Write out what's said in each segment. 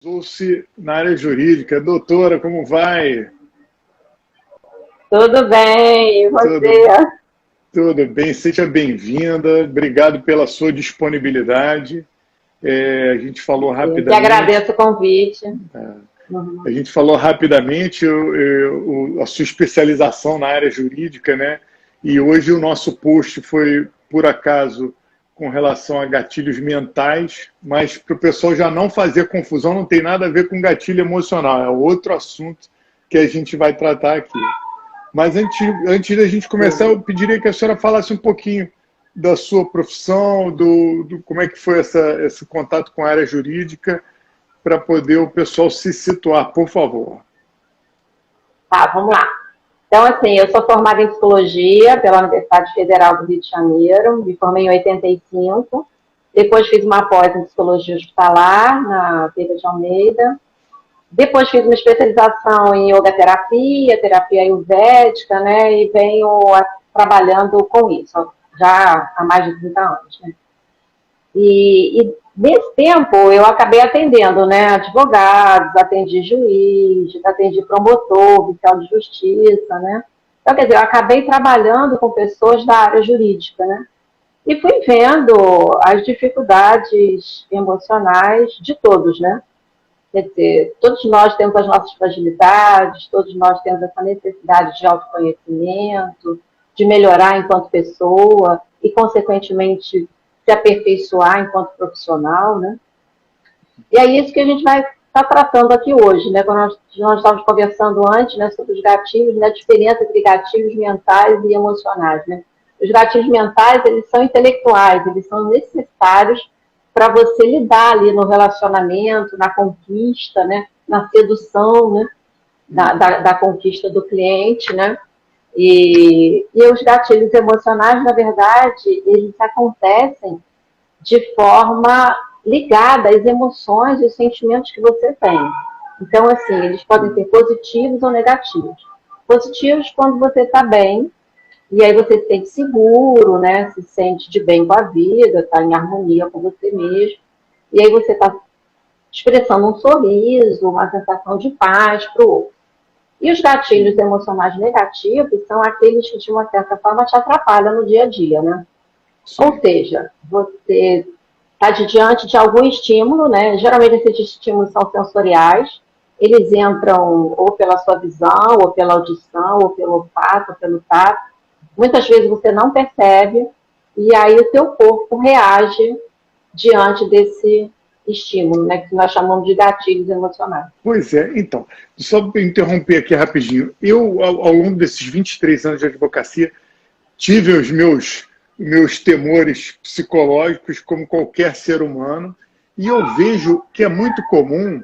Dulce, na área jurídica. Doutora, como vai? Tudo bem, e você? Tudo bem, seja bem-vinda. Obrigado pela sua disponibilidade. A gente falou Eu que rapidamente. agradeço o convite. A gente falou rapidamente a sua especialização na área jurídica, né? E hoje o nosso post foi, por acaso, com relação a gatilhos mentais, mas para o pessoal já não fazer confusão, não tem nada a ver com gatilho emocional, é outro assunto que a gente vai tratar aqui. Mas antes da gente começar, eu pediria que a senhora falasse um pouquinho da sua profissão, do como é que foi esse contato com a área jurídica, para poder o pessoal se situar, por favor. Tá, vamos lá. Então, assim, eu sou formada em Psicologia pela Universidade Federal do Rio de Janeiro, me formei em 85, depois fiz uma pós em Psicologia Hospitalar, na Pedro de Almeida, depois fiz uma especialização em Yoga Terapia, terapia ayurvédica, né, e venho trabalhando com isso, já há mais de 30 anos, né. E nesse tempo eu acabei atendendo, né, advogados, atendi juiz, atendi promotor, oficial de justiça, né. Então, quer dizer, eu acabei trabalhando com pessoas da área jurídica, né. E fui vendo as dificuldades emocionais de todos, né. Quer dizer, todos nós temos as nossas fragilidades, todos nós temos essa necessidade de autoconhecimento, de melhorar enquanto pessoa e, consequentemente, se aperfeiçoar enquanto profissional, né? E é isso que a gente vai estar tratando aqui hoje, né? Quando nós estávamos conversando antes, né, sobre os gatilhos, né, a diferença entre gatilhos mentais e emocionais, né? Os gatilhos mentais, eles são intelectuais, eles são necessários para você lidar ali no relacionamento, na conquista, né, na sedução, né, da conquista do cliente, né? E os gatilhos emocionais, na verdade, eles acontecem de forma ligada às emoções e os sentimentos que você tem. Então, assim, eles podem ser positivos ou negativos. Positivos quando você está bem, e aí você se sente seguro, né? Se sente de bem com a vida, está em harmonia com você mesmo. E aí você está expressando um sorriso, uma sensação de paz para o outro. E os gatilhos emocionais negativos são aqueles que, de uma certa forma, te atrapalham no dia a dia, né? Sim. Ou seja, você está diante de algum estímulo, né? Geralmente esses estímulos são sensoriais, eles entram ou pela sua visão, ou pela audição, ou pelo olfato, ou pelo tato. Muitas vezes você não percebe, e aí o teu corpo reage diante desse estímulo, né, que nós chamamos de gatilhos emocionais. Pois é, então, só para interromper aqui rapidinho, eu, ao longo desses 23 anos de advocacia, tive os meus temores psicológicos, como qualquer ser humano, e eu vejo que é muito comum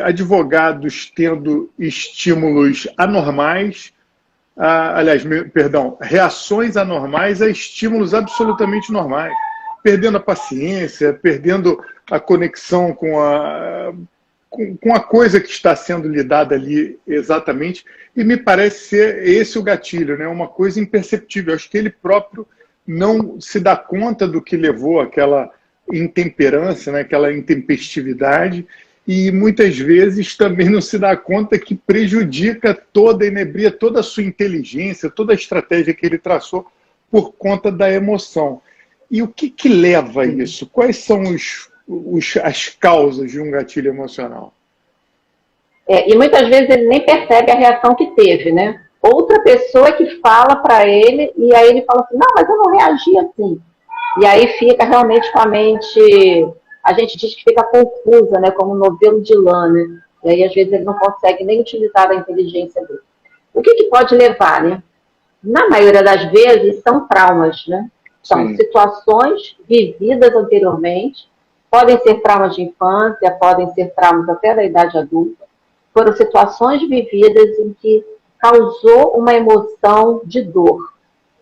advogados tendo estímulos anormais, reações anormais a estímulos absolutamente normais, perdendo a paciência, perdendo a conexão com a coisa que está sendo lidada ali exatamente, e me parece ser esse o gatilho, né? Uma coisa imperceptível. Acho que ele próprio não se dá conta do que levou àquela intemperança, né? Aquela intempestividade, e muitas vezes também não se dá conta que prejudica toda, inebria toda a sua inteligência, toda a estratégia que ele traçou por conta da emoção. E o que leva a isso? Quais são as causas de um gatilho emocional? E muitas vezes ele nem percebe a reação que teve, né? Outra pessoa que fala para ele, e aí ele fala assim, não, mas eu não reagi assim. E aí fica realmente com a mente, a gente diz que fica confusa, né? Como um novelo de lã, né? E aí às vezes ele não consegue nem utilizar a inteligência dele. O que pode levar, né? Na maioria das vezes são traumas, né? São Sim. situações vividas anteriormente, podem ser traumas de infância, podem ser traumas até da idade adulta, foram situações vividas em que causou uma emoção de dor.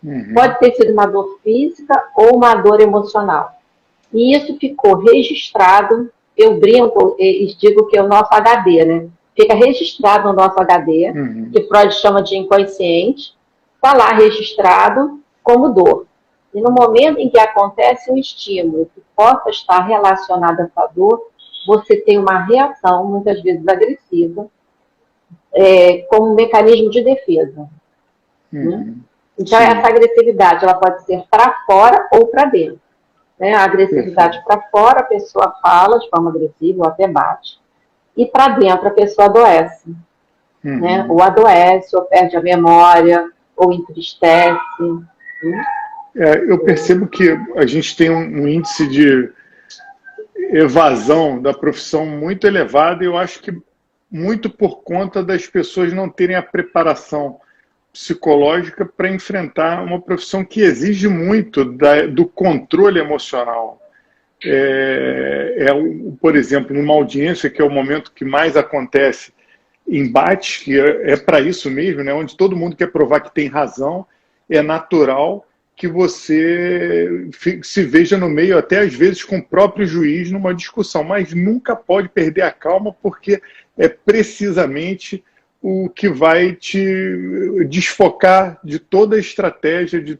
Uhum. Pode ter sido uma dor física ou uma dor emocional. E isso ficou registrado, eu brinco e digo que é o nosso HD, né? Fica registrado no nosso HD, uhum. que Freud chama de inconsciente, está lá registrado como dor. E no momento em que acontece um estímulo que possa estar relacionado a essa dor, você tem uma reação, muitas vezes agressiva, como um mecanismo de defesa. Né? Então, Sim. essa agressividade ela pode ser para fora ou para dentro. Né? A agressividade para fora, a pessoa fala de forma agressiva ou até bate. E para dentro, a pessoa adoece. Né? Ou adoece, ou perde a memória, ou entristece. Né? Eu percebo que a gente tem um índice de evasão da profissão muito elevado e eu acho que muito por conta das pessoas não terem a preparação psicológica para enfrentar uma profissão que exige muito do controle emocional. Por exemplo, numa audiência, que é o momento que mais acontece embates, que é para isso mesmo, né, onde todo mundo quer provar que tem razão, é natural que você se veja no meio, até às vezes com o próprio juiz, numa discussão, mas nunca pode perder a calma, porque é precisamente o que vai te desfocar de toda a estratégia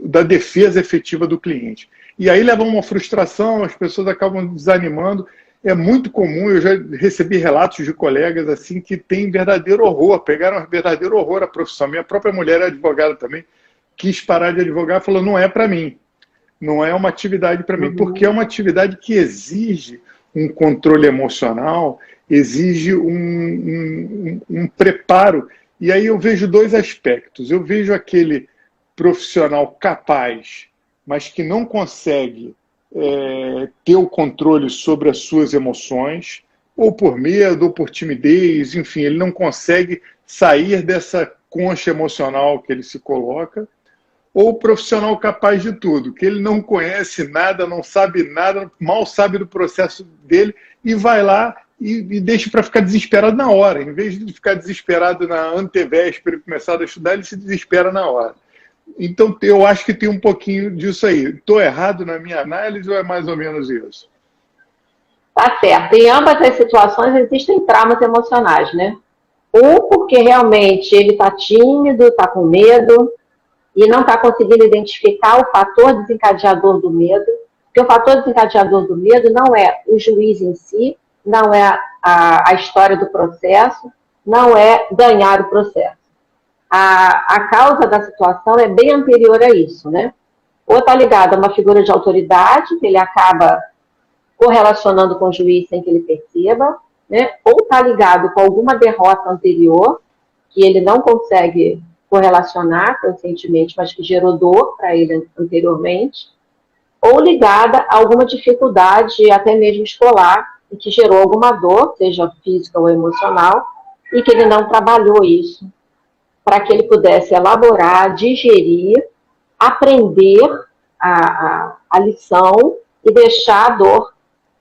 da defesa efetiva do cliente. E aí leva a uma frustração, as pessoas acabam desanimando. É muito comum, eu já recebi relatos de colegas assim que têm verdadeiro horror, pegaram um verdadeiro horror à profissão. Minha própria mulher é advogada também, quis parar de advogar, falou, não é para mim, não é uma atividade para mim, porque é uma atividade que exige um controle emocional, exige um preparo. E aí eu vejo dois aspectos. Eu vejo aquele profissional capaz, mas que não consegue ter o controle sobre as suas emoções, ou por medo, ou por timidez, enfim, ele não consegue sair dessa concha emocional que ele se coloca, ou o profissional capaz de tudo, que ele não conhece nada, não sabe nada, mal sabe do processo dele, e vai lá e deixa para ficar desesperado na hora. Em vez de ficar desesperado na antevéspera e começar a estudar, ele se desespera na hora. Então, eu acho que tem um pouquinho disso aí. Estou errado na minha análise ou é mais ou menos isso? Tá certo. Em ambas as situações existem traumas emocionais, né? Ou porque realmente ele está tímido, está com medo e não está conseguindo identificar o fator desencadeador do medo, porque o fator desencadeador do medo não é o juiz em si, não é a história do processo, não é ganhar o processo. A causa da situação é bem anterior a isso, né? Ou está ligado a uma figura de autoridade, que ele acaba correlacionando com o juiz sem que ele perceba, né? Ou está ligado com alguma derrota anterior, que ele não consegue correlacionar conscientemente, mas que gerou dor para ele anteriormente, ou ligada a alguma dificuldade, até mesmo escolar, e que gerou alguma dor, seja física ou emocional, e que ele não trabalhou isso para que ele pudesse elaborar, digerir, aprender a lição e deixar a dor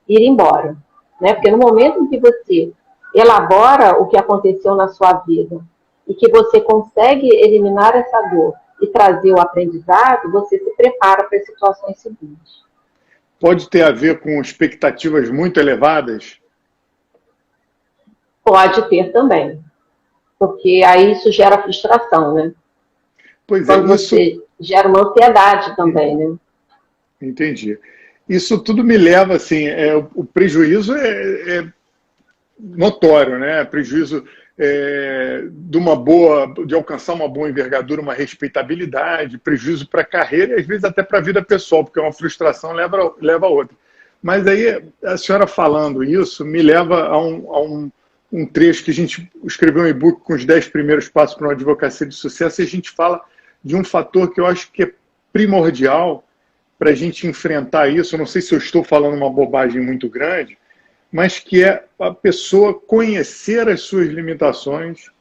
ir embora. Né? Porque no momento em que você elabora o que aconteceu na sua vida e que você consegue eliminar essa dor e trazer o aprendizado, você se prepara para as situações seguintes. Pode ter a ver com expectativas muito elevadas? Pode ter também. Porque aí isso gera frustração, né? Pois quando isso você gera uma ansiedade também, né? Entendi. Isso tudo me leva, assim, o prejuízo é notório, né? Prejuízo de alcançar uma boa envergadura, uma respeitabilidade, prejuízo para a carreira e às vezes até para a vida pessoal, porque uma frustração leva a outra. Mas aí a senhora falando isso me leva a um trecho que a gente escreveu um e-book com os 10 primeiros passos para uma advocacia de sucesso, e a gente fala de um fator que eu acho que é primordial para a gente enfrentar isso. Eu não sei se eu estou falando uma bobagem muito grande, mas que é a pessoa conhecer as suas limitações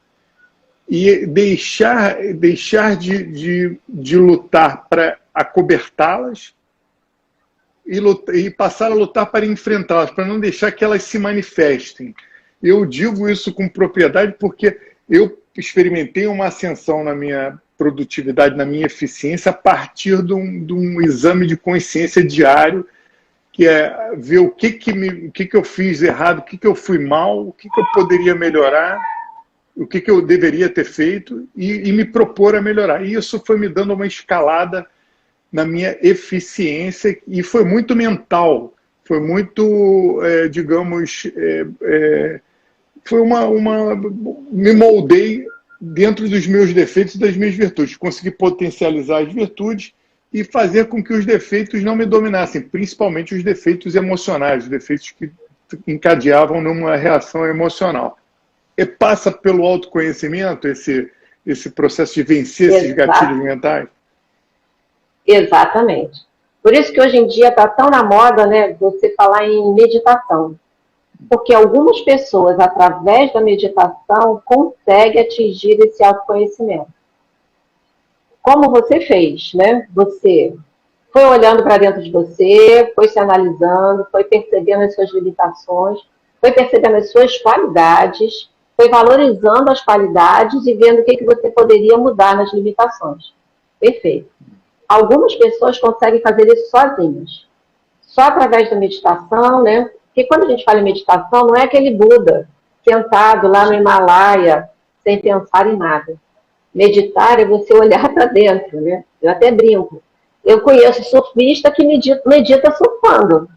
e deixar de lutar para acobertá-las e passar a lutar para enfrentá-las, para não deixar que elas se manifestem. Eu digo isso com propriedade porque eu experimentei uma ascensão na minha produtividade, na minha eficiência, a partir de um exame de consciência diário, que é ver o que eu fiz errado, o que eu fui mal, o que eu poderia melhorar, o que eu deveria ter feito e me propor a melhorar. E isso foi me dando uma escalada na minha eficiência e foi muito mental. Foi muito, digamos, foi me moldei dentro dos meus defeitos e das minhas virtudes. Consegui potencializar as virtudes e fazer com que os defeitos não me dominassem, principalmente os defeitos emocionais, os defeitos que encadeavam numa reação emocional. E passa pelo autoconhecimento esse processo de vencer esses gatilhos mentais? Exatamente. Por isso que hoje em dia está tão na moda, né, você falar em meditação. Porque algumas pessoas, através da meditação, conseguem atingir esse autoconhecimento. Como você fez, né? Você foi olhando para dentro de você, foi se analisando, foi percebendo as suas limitações, foi percebendo as suas qualidades, foi valorizando as qualidades e vendo o que você poderia mudar nas limitações. Perfeito. Algumas pessoas conseguem fazer isso sozinhas. Só através da meditação, né? Porque quando a gente fala em meditação, não é aquele Buda sentado lá no Himalaia, sem pensar em nada. Meditar é você olhar para dentro, né? Eu até brinco. Eu conheço surfista que medita surfando,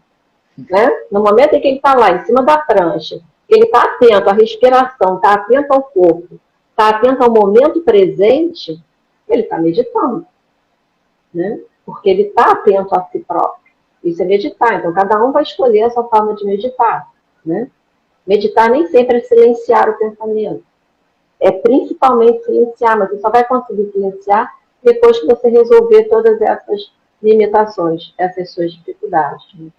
né? No momento em que ele está lá, em cima da prancha, ele está atento à respiração, está atento ao corpo, está atento ao momento presente, ele está meditando, né? Porque ele está atento a si próprio. Isso é meditar. Então, cada um vai escolher a sua forma de meditar, né? Meditar nem sempre é silenciar o pensamento. É principalmente silenciar, mas você só vai conseguir silenciar depois que você resolver todas essas limitações, essas suas dificuldades. Né?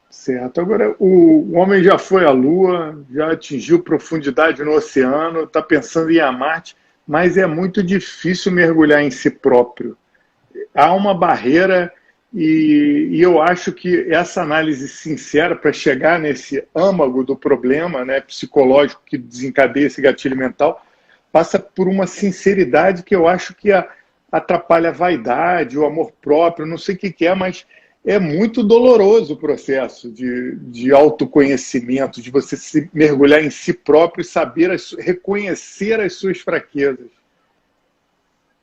Certo. Agora, o homem já foi à Lua, já atingiu profundidade no oceano, está pensando em ir a Marte, mas é muito difícil mergulhar em si próprio. Há uma barreira e eu acho que essa análise sincera para chegar nesse âmago do problema, né, psicológico que desencadeia esse gatilho mental, passa por uma sinceridade que eu acho que atrapalha a vaidade, o amor próprio, não sei o que é, mas é muito doloroso o processo de autoconhecimento, de você se mergulhar em si próprio e saber reconhecer as suas fraquezas.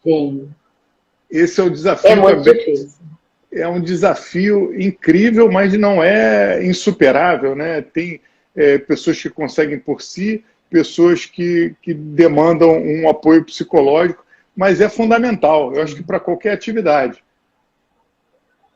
Sim. Esse é o desafio. É muito difícil. É um desafio incrível, mas não é insuperável, né? Tem pessoas que conseguem por si, pessoas que demandam um apoio psicológico, mas é fundamental, eu acho que para qualquer atividade.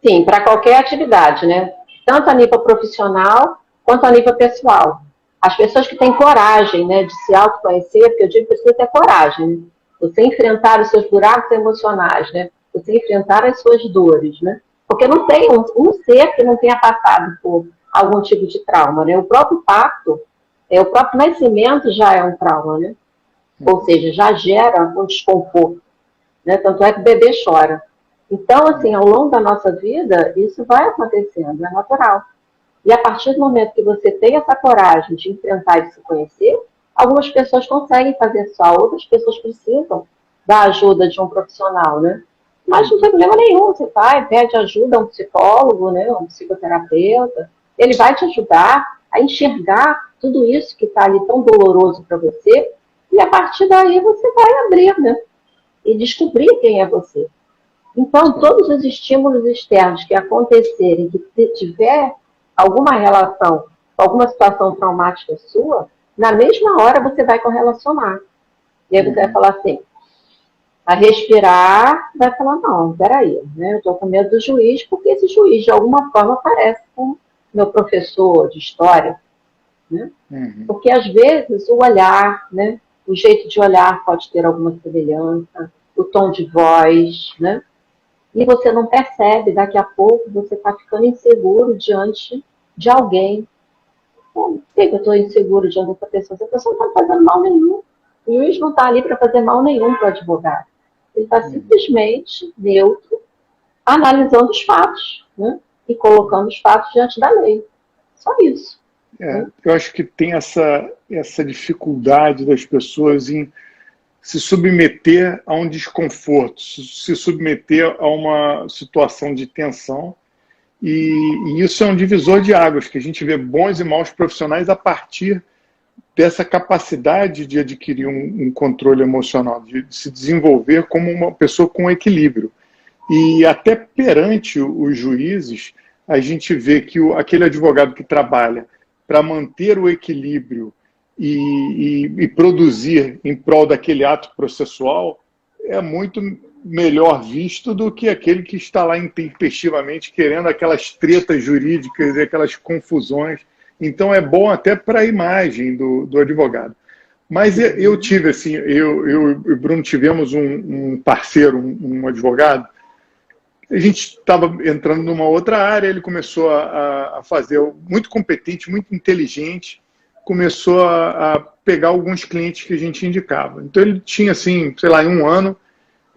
Sim, para qualquer atividade, né? Tanto a nível profissional, quanto a nível pessoal. As pessoas que têm coragem, né, de se autoconhecer, porque eu digo que precisa ter coragem, né? Você enfrentar os seus buracos emocionais, né? Você enfrentar as suas dores, né? Porque não tem um ser que não tenha passado por algum tipo de trauma, né? O próprio parto, o próprio nascimento já é um trauma, né? Ou seja, já gera um desconforto, né? Tanto é que o bebê chora. Então, assim, ao longo da nossa vida, isso vai acontecendo, é natural. E a partir do momento que você tem essa coragem de enfrentar e se conhecer, algumas pessoas conseguem fazer só, outras pessoas precisam da ajuda de um profissional, né? Mas não tem problema nenhum, você vai, pede ajuda a um psicólogo, né, um psicoterapeuta, ele vai te ajudar a enxergar tudo isso que está ali tão doloroso para você, e a partir daí você vai abrir, né? E descobrir quem é você. Então, todos os estímulos externos que acontecerem, que tiver alguma relação com alguma situação traumática sua, na mesma hora você vai correlacionar. E aí você vai falar assim, a respirar, vai falar, não, peraí, né? Eu estou com medo do juiz, porque esse juiz, de alguma forma, parece com meu professor de história. Né? Porque, às vezes, o olhar, né? O jeito de olhar pode ter alguma semelhança, o tom de voz, né? E você não percebe, daqui a pouco você está ficando inseguro diante de alguém. Por que eu estou inseguro diante dessa pessoa? Essa pessoa não está fazendo mal nenhum. O juiz não está ali para fazer mal nenhum para o advogado. Ele está simplesmente neutro, analisando os fatos, né? E colocando os fatos diante da lei. Só isso. Eu acho que tem essa dificuldade das pessoas em se submeter a um desconforto, se submeter a uma situação de tensão, e isso é um divisor de águas, que a gente vê bons e maus profissionais a partir dessa capacidade de adquirir um controle emocional, de se desenvolver como uma pessoa com equilíbrio. E até perante os juízes, a gente vê que aquele advogado que trabalha para manter o equilíbrio e produzir em prol daquele ato processual é muito melhor visto do que aquele que está lá intempestivamente querendo aquelas tretas jurídicas e aquelas confusões. Então é bom até para a imagem do advogado. Mas eu tive, assim, eu e o Bruno tivemos um parceiro, um advogado. A gente estava entrando numa outra área, ele começou a fazer, muito competente, muito inteligente, começou a pegar alguns clientes que a gente indicava. Então ele tinha, assim, sei lá, em um ano,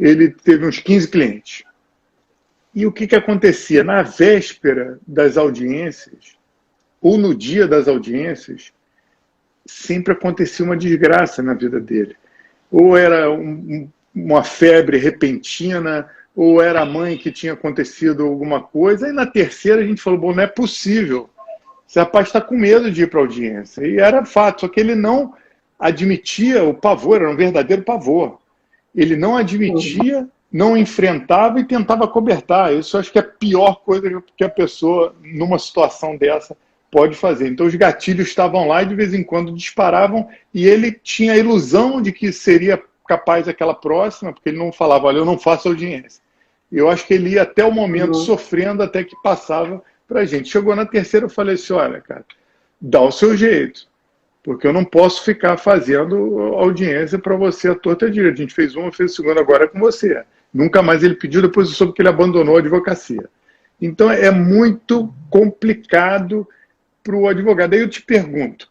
ele teve uns 15 clientes. E o que acontecia? Na véspera das audiências, ou no dia das audiências, sempre acontecia uma desgraça na vida dele. Ou era uma febre repentina, ou era a mãe que tinha acontecido alguma coisa. E na terceira a gente falou, bom, não é possível. Esse rapaz está com medo de ir para a audiência. E era fato, só que ele não admitia o pavor, era um verdadeiro pavor. Ele não admitia, não enfrentava e tentava cobertar. Isso eu acho que é a pior coisa que a pessoa, numa situação dessa, pode fazer. Então os gatilhos estavam lá e de vez em quando disparavam e ele tinha a ilusão de que seria capaz daquela próxima, porque ele não falava, olha, eu não faço audiência. Eu acho que ele ia até o momento sofrendo até que passava para a gente. Chegou na terceira, eu falei assim, olha, cara, dá o seu jeito, porque eu não posso ficar fazendo audiência para você a torta direita. A gente fez uma, fez a segunda, agora é com você. Nunca mais ele pediu, depois eu soube que ele abandonou a advocacia. Então é muito complicado para o advogado. Aí eu te pergunto,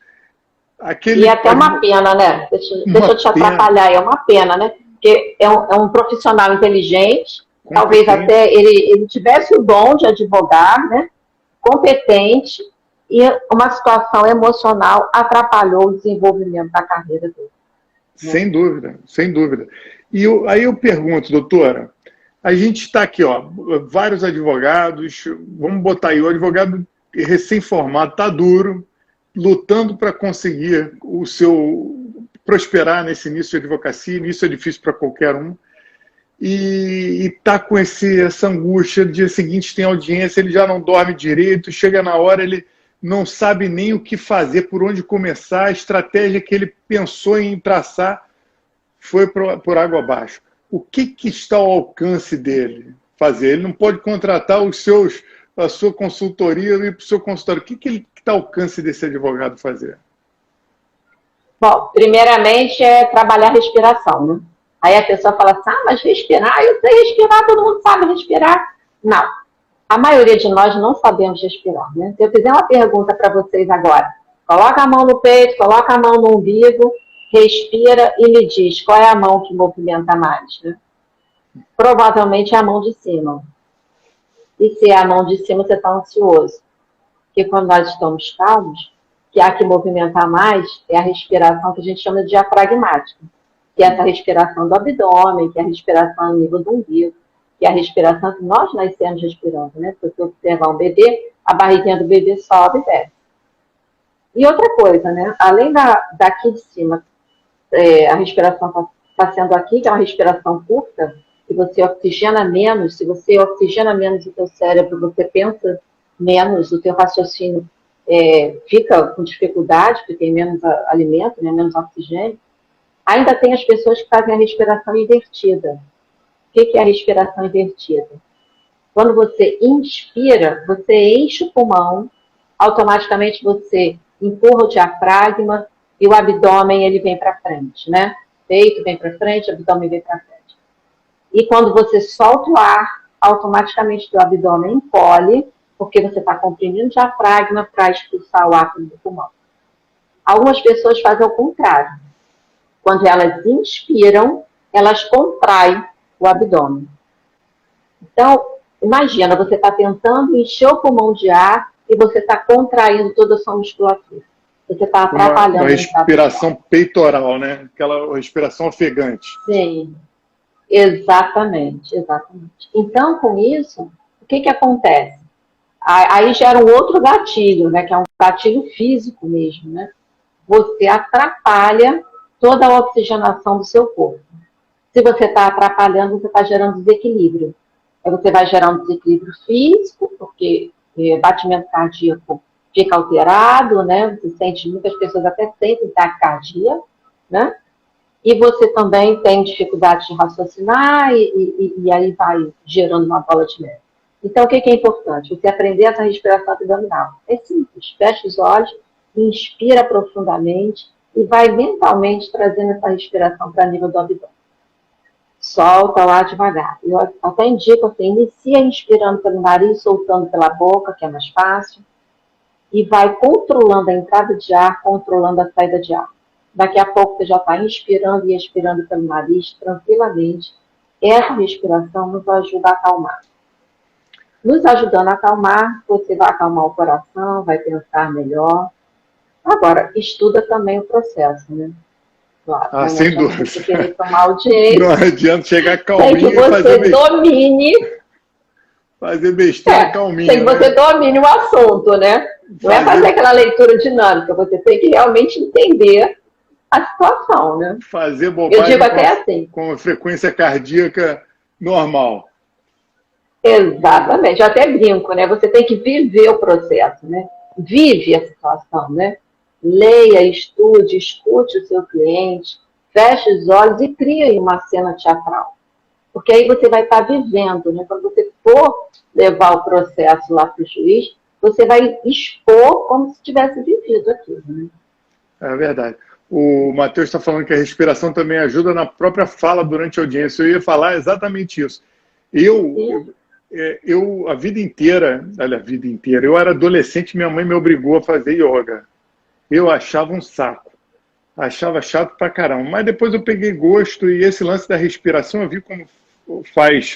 e é até uma pena, né? Deixa eu te atrapalhar, é uma pena, né? Porque é um profissional inteligente, talvez até ele tivesse o dom de advogar, né? Competente, e uma situação emocional atrapalhou o desenvolvimento da carreira dele. Sem dúvida, sem dúvida. E aí eu pergunto, doutora, a gente está aqui, ó, vários advogados, vamos botar aí, o advogado recém-formado está duro, lutando para conseguir o seu prosperar nesse início de advocacia. Início é difícil para qualquer um, e está com essa angústia. No dia seguinte tem audiência, ele já não dorme direito, chega na hora, ele não sabe nem o que fazer, por onde começar, a estratégia que ele pensou em traçar foi por água abaixo. O que está ao alcance dele fazer? Ele não pode contratar a sua consultoria e ir para o seu consultório. O que está ao alcance desse advogado fazer? Bom, primeiramente é trabalhar a respiração, né? Aí a pessoa fala assim, mas respirar, eu sei respirar, todo mundo sabe respirar. Não, a maioria de nós não sabemos respirar, né? Se eu fizer uma pergunta para vocês agora, coloca a mão no peito, coloca a mão no umbigo, respira e me diz qual é a mão que movimenta mais, né? Provavelmente é a mão de cima. E se é a mão de cima, você está ansioso. Porque quando nós estamos calmos, que há que movimentar mais é a respiração que a gente chama de diafragmática, que é essa respiração do abdômen, que é a respiração a nível do umbigo, que é a respiração que nós nascemos respirando, né? Se você observar um bebê, a barriguinha do bebê sobe e desce. E outra coisa, né? Além daqui de cima, a respiração está sendo aqui, que é uma respiração curta, que você oxigena menos. Se você oxigena menos o teu cérebro, você pensa menos, o teu raciocínio fica com dificuldade, porque tem menos alimento, né, menos oxigênio. Ainda tem as pessoas que fazem a respiração invertida. O que é a respiração invertida? Quando você inspira, você enche o pulmão, automaticamente você empurra o diafragma e o abdômen ele vem para frente, né? Peito vem para frente, abdômen vem para frente. E quando você solta o ar, automaticamente o abdômen encolhe, porque você está comprimindo o diafragma para expulsar o ar do pulmão. Algumas pessoas fazem o contrário. Quando elas inspiram, elas contraem o abdômen. Então, imagina, você está tentando encher o pulmão de ar e você está contraindo toda a sua musculatura. Você está atrapalhando. Uma respiração peitoral, né? Aquela respiração ofegante. Sim, exatamente, exatamente. Então, com isso, o que acontece? Aí gera um outro gatilho, né? Que é um gatilho físico mesmo, né? Você atrapalha toda a oxigenação do seu corpo. Se você está atrapalhando, você está gerando desequilíbrio. Aí você vai gerar um desequilíbrio físico, porque batimento cardíaco fica alterado, né? Você sente, muitas pessoas até sentem taquicardia, né? E você também tem dificuldade de raciocinar e aí vai gerando uma bola de neve. Então, o que é importante? Você aprender essa respiração abdominal. É simples. Fecha os olhos, inspira profundamente e vai mentalmente trazendo essa respiração para nível do abdômen. Solta lá devagar. Eu até indico assim, inicia inspirando pelo nariz, soltando pela boca, que é mais fácil. E vai controlando a entrada de ar, controlando a saída de ar. Daqui a pouco você já está inspirando e expirando pelo nariz tranquilamente. Essa respiração nos ajuda a acalmar. Nos ajudando a acalmar, você vai acalmar o coração, vai pensar melhor. Agora, estuda também o processo, né? Claro, sem dúvida. Você querer tomar audiência. Não adianta chegar calminho tem que você domine. Fazer besteira calminho. Tem que você domine o assunto, né? Não é fazer aquela leitura dinâmica, você tem que realmente entender a situação, né? Fazer bobagem eu digo até assim, com frequência cardíaca normal. Exatamente, eu até brinco, né? Você tem que viver o processo, né? Vive a situação, né? Leia, estude, escute o seu cliente, feche os olhos e crie uma cena teatral. Porque aí você vai estar vivendo, né? Quando você for levar o processo lá para o juiz, você vai expor como se tivesse vivido aquilo, né? É verdade. O Matheus está falando que a respiração também ajuda na própria fala durante a audiência. Eu ia falar exatamente isso. A vida inteira, eu era adolescente, minha mãe me obrigou a fazer yoga. Eu achava um saco. Achava chato pra caramba. Mas depois eu peguei gosto e esse lance da respiração eu vi como faz...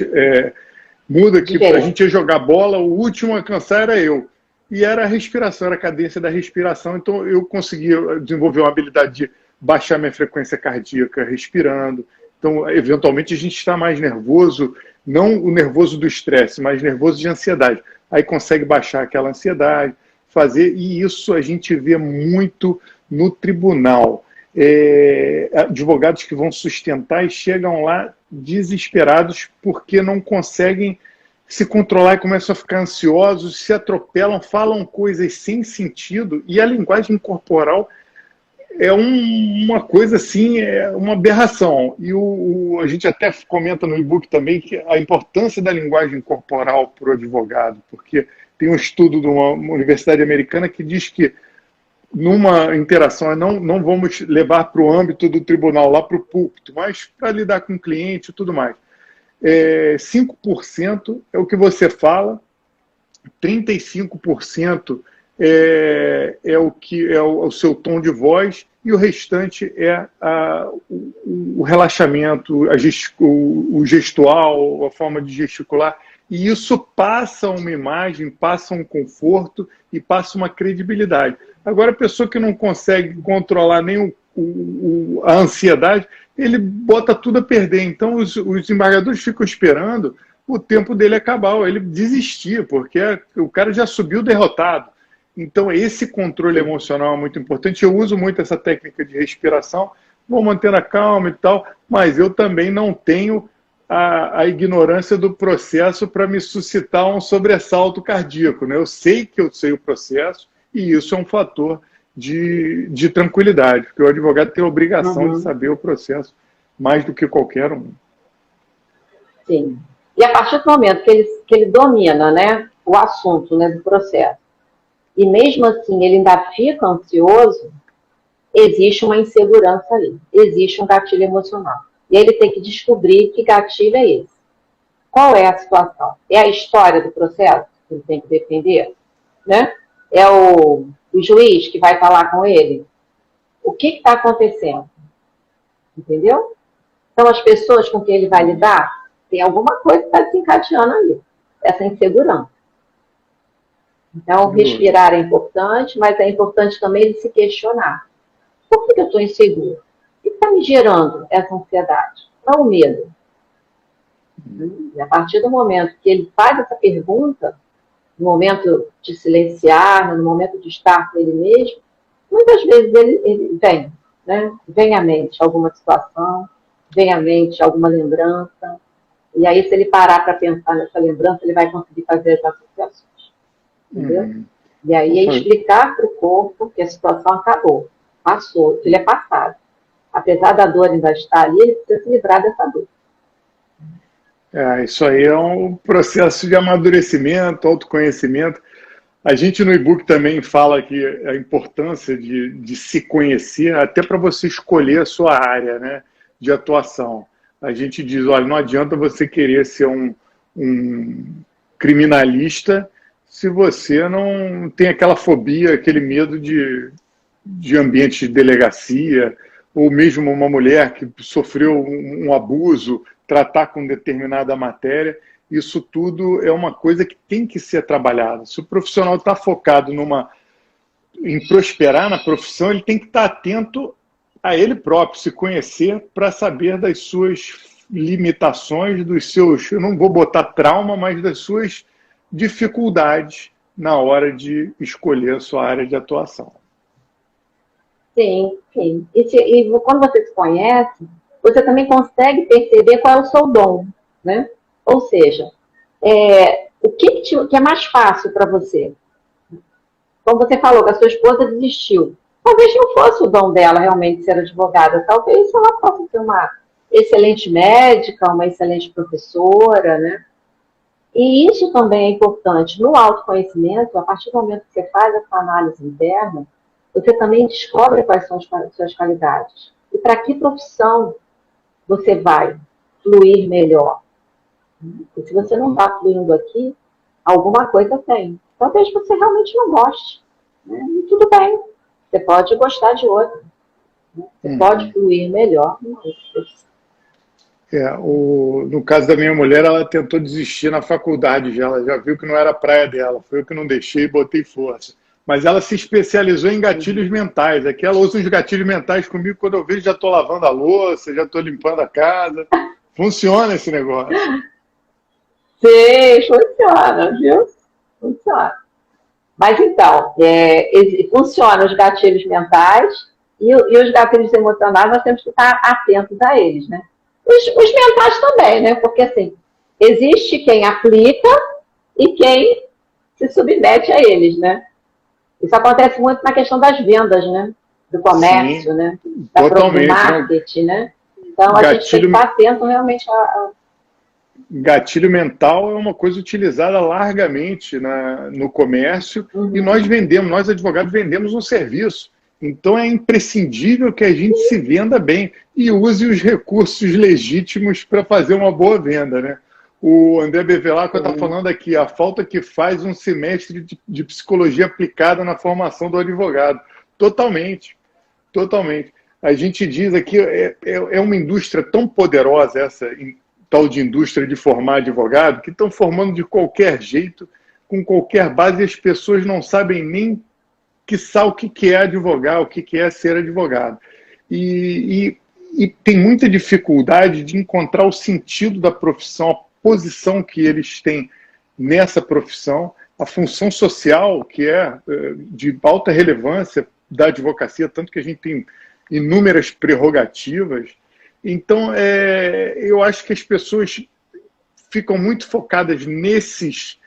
muda que a gente ia jogar bola, o último a cansar era eu. E era a respiração, era a cadência da respiração. Então eu conseguia desenvolver uma habilidade de baixar minha frequência cardíaca respirando. Então, eventualmente, a gente está mais nervoso, não o nervoso do estresse, mas nervoso de ansiedade. Aí consegue baixar aquela ansiedade, fazer, e isso a gente vê muito no tribunal. Advogados que vão sustentar e chegam lá desesperados porque não conseguem se controlar e começam a ficar ansiosos, se atropelam, falam coisas sem sentido, e a linguagem corporal é uma coisa assim, é uma aberração. E a gente até comenta no e-book também que a importância da linguagem corporal para o advogado, porque tem um estudo de uma universidade americana que diz que numa interação, não vamos levar para o âmbito do tribunal, lá para o púlpito, mas para lidar com o cliente e tudo mais. 5% é o que você fala, 35% é o seu tom de voz e o restante é o relaxamento, o gestual, a forma de gesticular. E isso passa uma imagem, passa um conforto e passa uma credibilidade. Agora, a pessoa que não consegue controlar nem a ansiedade, ele bota tudo a perder. Então, os embargadores ficam esperando o tempo dele acabar, ou ele desistir, porque o cara já subiu derrotado. Então, esse controle emocional é muito importante. Eu uso muito essa técnica de respiração, vou mantendo a calma e tal, mas eu também não tenho a ignorância do processo para me suscitar um sobressalto cardíaco, né? Eu sei que eu sei o processo e isso é um fator de tranquilidade, porque o advogado tem a obrigação de saber o processo mais do que qualquer um. Sim. E a partir do momento que ele domina, né, o assunto, né, do processo, e mesmo assim ele ainda fica ansioso, existe uma insegurança ali, existe um gatilho emocional. E ele tem que descobrir que gatilho é esse. Qual é a situação? É a história do processo que ele tem que defender? Né? É o juiz que vai falar com ele? O que está acontecendo? Entendeu? Então, as pessoas com quem ele vai lidar, tem alguma coisa que está desencadeando aí. Essa insegurança. Então, respirar é importante, mas é importante também ele se questionar. Por que eu estou inseguro? O que está me gerando essa ansiedade? Qual é o medo? E a partir do momento que ele faz essa pergunta, no momento de silenciar, no momento de estar com ele mesmo, muitas vezes ele vem, né? Vem à mente alguma situação, vem à mente alguma lembrança, e aí se ele parar para pensar nessa lembrança, ele vai conseguir fazer as associações. entendeu? Uhum. E aí é explicar para o corpo que a situação acabou, passou, ele é passado. Apesar da dor ainda estar ali, ele precisa se livrar dessa dor. Isso aí é um processo de amadurecimento, autoconhecimento. A gente no e-book também fala que a importância de se conhecer, até para você escolher a sua área, né, de atuação. A gente diz, olha, não adianta você querer ser um criminalista se você não tem aquela fobia, aquele medo de ambiente de delegacia, ou mesmo uma mulher que sofreu um abuso, tratar com determinada matéria. Isso tudo é uma coisa que tem que ser trabalhada. Se o profissional está focado em prosperar na profissão, ele tem que estar atento a ele próprio, se conhecer para saber das suas limitações, dos seus, eu não vou botar trauma, mas das suas dificuldades na hora de escolher a sua área de atuação. Sim, sim. E quando você se conhece, você também consegue perceber qual é o seu dom, né? Ou seja, o que é mais fácil para você? Como você falou, que a sua esposa desistiu. Talvez não fosse o dom dela realmente ser advogada. Talvez ela possa ser uma excelente médica, uma excelente professora, né? E isso também é importante. No autoconhecimento, a partir do momento que você faz essa análise interna, você também descobre quais são as suas qualidades. E para que profissão você vai fluir melhor? E se você não está fluindo aqui, alguma coisa tem. Talvez você realmente não goste. Né? E tudo bem. Você pode gostar de outra. Né? Você pode fluir melhor numa outra profissão. No caso da minha mulher, ela tentou desistir na faculdade, ela já viu que não era a praia dela, foi eu que não deixei e botei força. Mas ela se especializou em gatilhos mentais. Aqui ela usa os gatilhos mentais comigo quando eu vejo, já estou lavando a louça, já estou limpando a casa. Funciona esse negócio. Sim, funciona, viu? Funciona. Mas então, funciona os gatilhos mentais e os gatilhos emocionais, nós temos que estar atentos a eles, né? Os mentais também, né? Porque, assim, existe quem aplica e quem se submete a eles, né? Isso acontece muito na questão das vendas, né? Do comércio, Sim, né? Totalmente. Do marketing, né? Então, a gente tem que estar atento realmente a... Gatilho mental é uma coisa utilizada largamente no comércio e nós advogados vendemos um serviço. Então é imprescindível que a gente se venda bem e use os recursos legítimos para fazer uma boa venda, né? O André Bevilacqua está falando aqui, a falta que faz um semestre de psicologia aplicada na formação do advogado. Totalmente, totalmente. A gente diz aqui, é uma indústria tão poderosa essa tal de indústria de formar advogado, que estão formando de qualquer jeito, com qualquer base, e as pessoas não sabem nem o que é advogar, o que é ser advogado. E tem muita dificuldade de encontrar o sentido da profissão, a posição que eles têm nessa profissão, a função social, que é de alta relevância da advocacia, tanto que a gente tem inúmeras prerrogativas. Então, eu acho que as pessoas ficam muito focadas nesses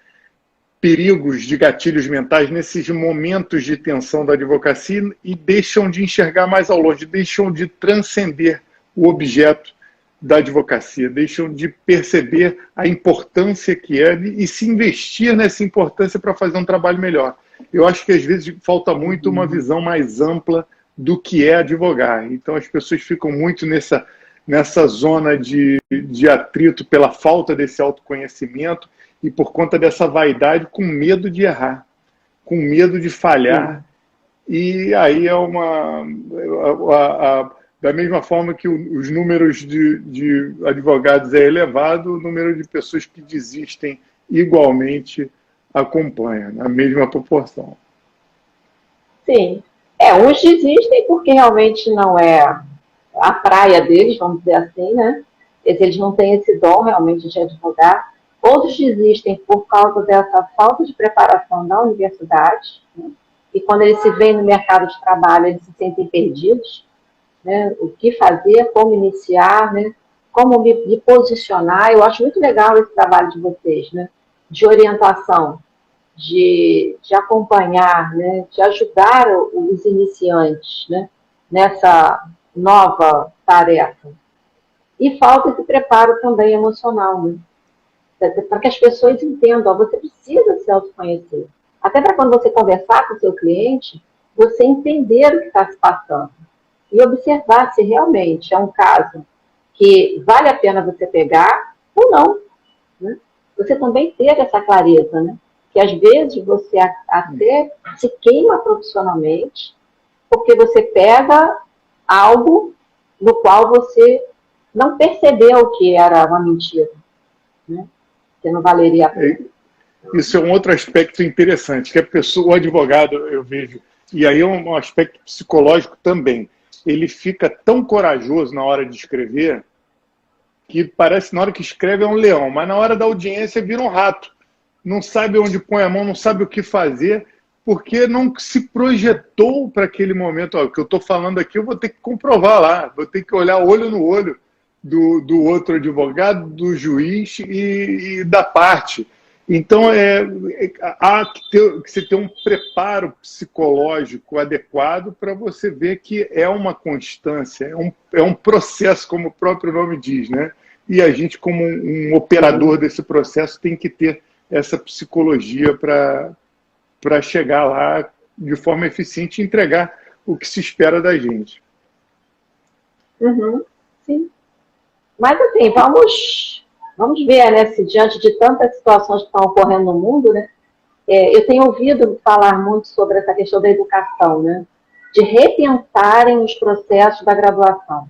perigos de gatilhos mentais, nesses momentos de tensão da advocacia e deixam de enxergar mais ao longe, deixam de transcender o objeto da advocacia, deixam de perceber a importância que é e se investir nessa importância para fazer um trabalho melhor. Eu acho que às vezes falta muito uma visão mais ampla do que é advogar. Então as pessoas ficam muito nessa zona de atrito pela falta desse autoconhecimento e por conta dessa vaidade, com medo de errar, com medo de falhar. E aí da mesma forma que os números de advogados é elevado, o número de pessoas que desistem igualmente acompanha, na mesma proporção. Sim. Uns desistem porque realmente não é a praia deles, vamos dizer assim, né? Eles não têm esse dom realmente de advogar. Outros desistem por causa dessa falta de preparação da universidade, né? E quando eles se veem no mercado de trabalho, eles se sentem perdidos, né? O que fazer, como iniciar, né? Como me posicionar. Eu acho muito legal esse trabalho de vocês, né? De orientação, de acompanhar, né, de ajudar os iniciantes, né, nessa nova tarefa. E falta esse preparo também emocional, né, para que as pessoas entendam, ó, você precisa se autoconhecer. Até para quando você conversar com o seu cliente, você entender o que está se passando e observar se realmente é um caso que vale a pena você pegar ou não. Né? Você também ter essa clareza, né? Que às vezes você até se queima profissionalmente porque você pega algo no qual você não percebeu que era uma mentira, né? Que não valeria a pena. Isso é um outro aspecto interessante, que a pessoa, o advogado, eu vejo, e aí é um aspecto psicológico também, ele fica tão corajoso na hora de escrever que parece na hora que escreve é um leão, mas na hora da audiência vira um rato. Não sabe onde põe a mão, não sabe o que fazer, porque não se projetou para aquele momento. Ó, o que eu estou falando aqui eu vou ter que comprovar lá, vou ter que olhar olho no olho do outro advogado, do juiz e da parte. Então, há que você ter um preparo psicológico adequado para você ver que é uma constância, é um processo, como o próprio nome diz, né? E a gente, como um operador desse processo, tem que ter essa psicologia para chegar lá de forma eficiente e entregar o que se espera da gente. Uhum, sim. Mas, assim, vamos ver, né, se diante de tantas situações que estão ocorrendo no mundo, né, eu tenho ouvido falar muito sobre essa questão da educação, né, de repensarem os processos da graduação,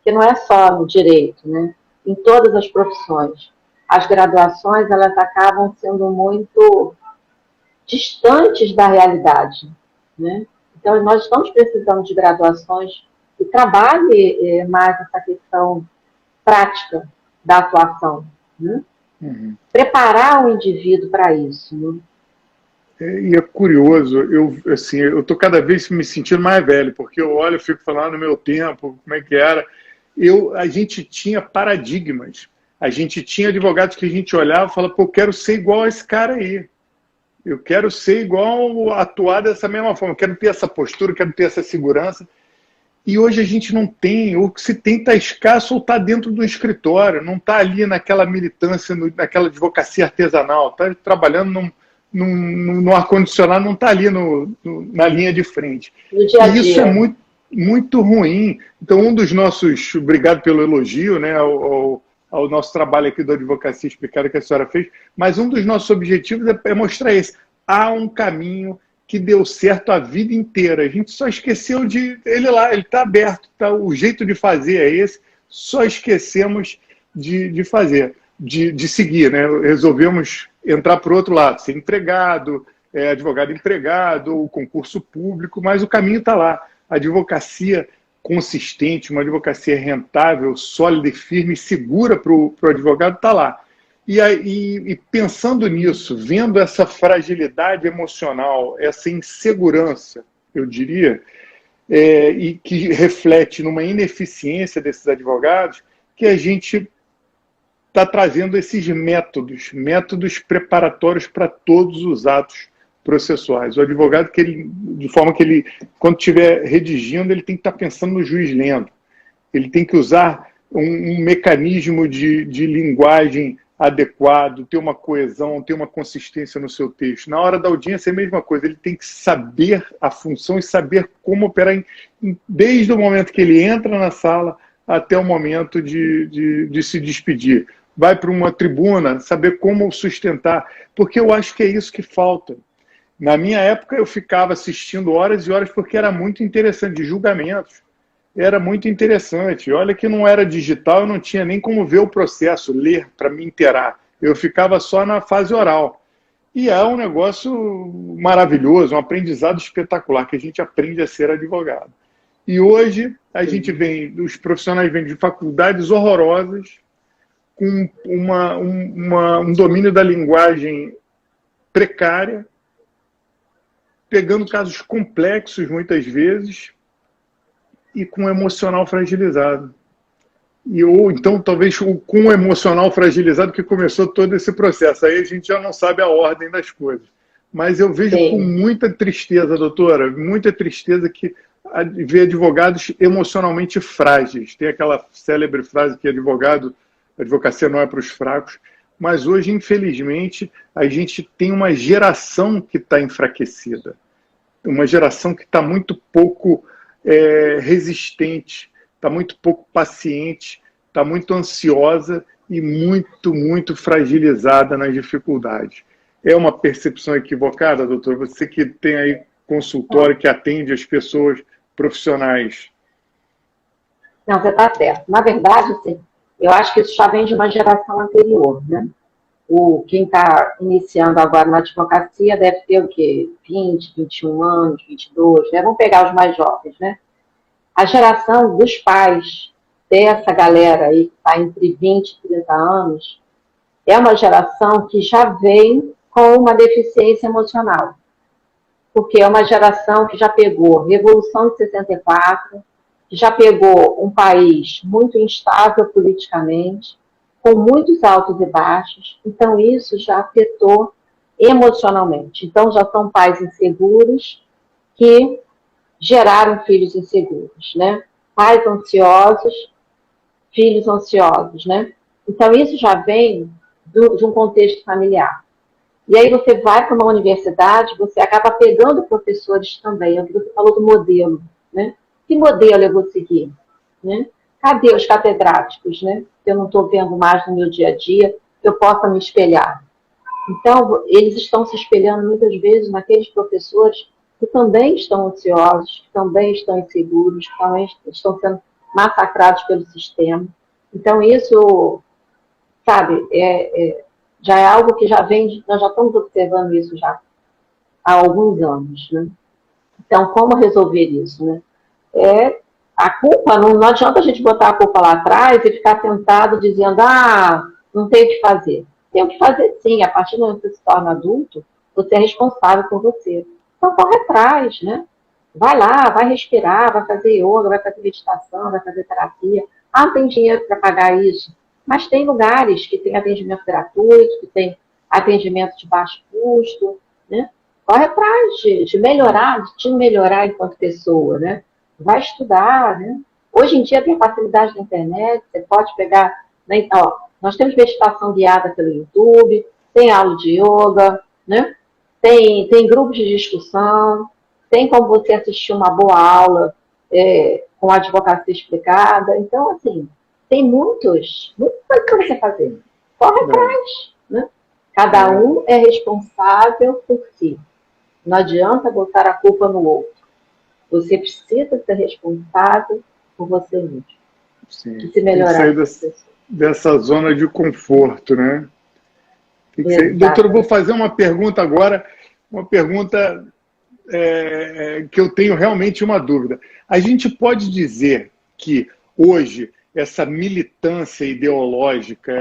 que não é só no direito, né, em todas as profissões. As graduações, elas acabam sendo muito distantes da realidade, né? Então, nós estamos precisando de graduações que trabalhem mais essa questão prática da atuação, né? Uhum. Preparar o indivíduo para isso, né? E é curioso, eu estou cada vez me sentindo mais velho, porque eu olho e fico falando no meu tempo, como é que era. A gente tinha paradigmas, a gente tinha advogados que a gente olhava e falava, pô, eu quero ser igual a esse cara aí. Eu quero ser igual, atuar dessa mesma forma, eu quero ter essa postura, eu quero ter essa segurança. E hoje a gente não tem, ou que se tem está escasso ou está dentro do escritório, não está ali naquela militância, naquela advocacia artesanal, está trabalhando no ar-condicionado, não está ali na linha de frente. No dia a dia. E isso é muito, muito ruim. Então, um dos nossos, obrigado pelo elogio, né, ao nosso trabalho aqui da Advocacia Explicada que a senhora fez, mas um dos nossos objetivos é mostrar esse. Há um caminho que deu certo a vida inteira. A gente só esqueceu de ele lá, ele está aberto, tá, o jeito de fazer é esse, só esquecemos de fazer, de seguir, né? Resolvemos entrar para o outro lado, ser empregado, advogado empregado, ou concurso público, mas o caminho está lá. A advocacia consistente, uma advocacia rentável, sólida e firme, segura para o advogado está lá. E pensando nisso, vendo essa fragilidade emocional, essa insegurança, eu diria, e que reflete numa ineficiência desses advogados, que a gente está trazendo esses métodos preparatórios para todos os atos processuais. O advogado, de forma que ele, quando estiver redigindo, ele tem que estar pensando no juiz lendo. Ele tem que usar um mecanismo de linguagem adequado, ter uma coesão, ter uma consistência no seu texto. Na hora da audiência é a mesma coisa, ele tem que saber a função e saber como operar desde o momento que ele entra na sala até o momento de se despedir. Vai para uma tribuna, saber como sustentar, porque eu acho que é isso que falta. Na minha época eu ficava assistindo horas e horas porque era muito interessante, de julgamentos. Era muito interessante. Olha que não era digital, eu não tinha nem como ver o processo, ler para me inteirar. Eu ficava só na fase oral. E é um negócio maravilhoso, um aprendizado espetacular, que a gente aprende a ser advogado. E hoje a gente os profissionais vêm de faculdades horrorosas, com um domínio da linguagem precária, pegando casos complexos muitas vezes, e com o emocional fragilizado. Ou então, talvez, com o emocional fragilizado que começou todo esse processo. Aí a gente já não sabe a ordem das coisas. Mas eu vejo com Sim. muita tristeza, doutora, muita tristeza que ver advogados emocionalmente frágeis. Tem aquela célebre frase que advocacia não é para os fracos, mas hoje, infelizmente, a gente tem uma geração que está enfraquecida, uma geração que está muito pouco resistente, está muito pouco paciente, está muito ansiosa e muito, muito fragilizada nas dificuldades. É uma percepção equivocada, doutor? Você que tem aí consultório, que atende as pessoas profissionais. Não, você está certo. Na verdade, assim, eu acho que isso já vem de uma geração anterior, né? Quem está iniciando agora na advocacia deve ter o quê? 20, 21 anos, 22, né? Vamos pegar os mais jovens, né? A geração dos pais dessa galera aí que está entre 20 e 30 anos é uma geração que já vem com uma deficiência emocional. Porque é uma geração que já pegou Revolução de 64, que já pegou um país muito instável politicamente, com muitos altos e baixos, então isso já afetou emocionalmente. Então já são pais inseguros que geraram filhos inseguros, né? Pais ansiosos, filhos ansiosos, né? Então isso já vem de um contexto familiar. E aí você vai para uma universidade, você acaba pegando professores também. É o que você falou do modelo, né? Que modelo eu vou seguir, né? Cadê os catedráticos, né? Eu não estou vendo mais no meu dia a dia, eu possa me espelhar. Então, eles estão se espelhando muitas vezes naqueles professores que também estão ansiosos, que também estão inseguros, que também estão sendo massacrados pelo sistema. Então, isso, sabe, já é algo que já vem, nós já estamos observando isso já há alguns anos, né? Então, como resolver isso, né? A culpa, não adianta a gente botar a culpa lá atrás e ficar sentado dizendo, não tem o que fazer. Tem o que fazer sim, a partir do momento que você se torna adulto, você é responsável por você. Então, corre atrás, né? Vai lá, vai respirar, vai fazer yoga, vai fazer meditação, vai fazer terapia. Não tem dinheiro para pagar isso. Mas tem lugares que tem atendimento gratuito, que tem atendimento de baixo custo, né? Corre atrás de melhorar, de te melhorar enquanto pessoa, né? Vai estudar, né? Hoje em dia tem a facilidade da internet, você pode pegar, né? Ó, nós temos meditação guiada pelo YouTube, tem aula de yoga, né? Tem grupos de discussão, tem como você assistir uma boa aula com a advocacia explicada. Então, assim, tem muitas coisas para você fazer. Corre atrás, né? Cada um é responsável por si. Não adianta botar a culpa no outro. Você precisa ser responsável por você mesmo. Sim. E se melhorar. Tem que sair dessa zona de conforto, né? Doutor, eu vou fazer uma pergunta agora, uma pergunta que eu tenho realmente uma dúvida. A gente pode dizer que hoje essa militância ideológica,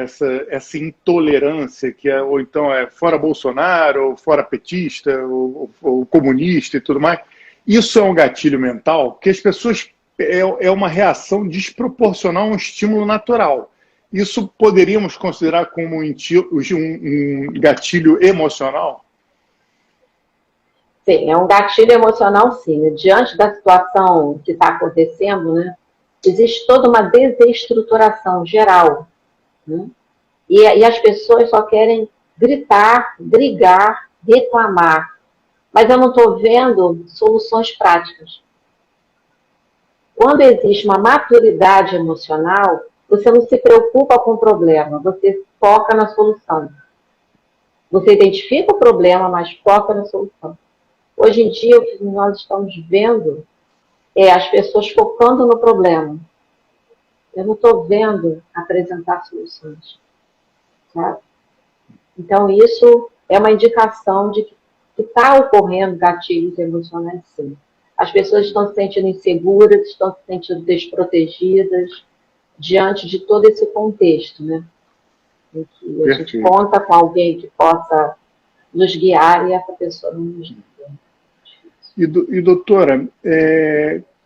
essa intolerância, ou então é fora Bolsonaro, ou fora petista, ou comunista e tudo mais, isso é um gatilho mental? Porque as pessoas é uma reação desproporcional a um estímulo natural. Isso poderíamos considerar como um gatilho emocional? Sim, é um gatilho emocional, sim. Diante da situação que está acontecendo, né, existe toda uma desestruturação geral. Né? E as pessoas só querem gritar, brigar, reclamar. Mas eu não estou vendo soluções práticas. Quando existe uma maturidade emocional, você não se preocupa com o problema, você foca na solução. Você identifica o problema, mas foca na solução. Hoje em dia, o que nós estamos vendo é as pessoas focando no problema. Eu não estou vendo apresentar soluções. Sabe? Então, isso é uma indicação de que está ocorrendo gatilhos emocionais, sim. As pessoas estão se sentindo inseguras, estão se sentindo desprotegidas diante de todo esse contexto, né? Em que a gente conta com alguém que possa nos guiar e essa pessoa não nos guia. E doutora,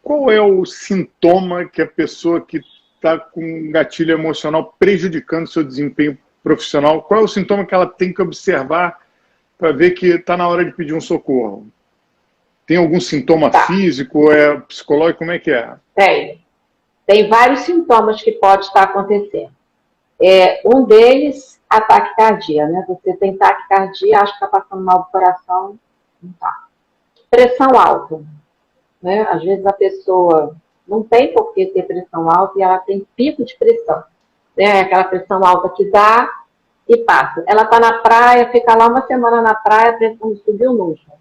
qual é o sintoma que a pessoa que está com um gatilho emocional prejudicando seu desempenho profissional, qual é o sintoma que ela tem que observar para ver que está na hora de pedir um socorro? Tem algum sintoma físico, psicológico, como é que é? Tem vários sintomas que pode estar acontecendo. Um deles, a taquicardia, né? Você tem taquicardia, acha que está passando mal do coração, não tá. Pressão alta, né? Às vezes a pessoa não tem por que ter pressão alta e ela tem pico de pressão, né? Aquela pressão alta que dá e passa. Ela está na praia, fica lá uma semana na praia, a pressão subiu nunca.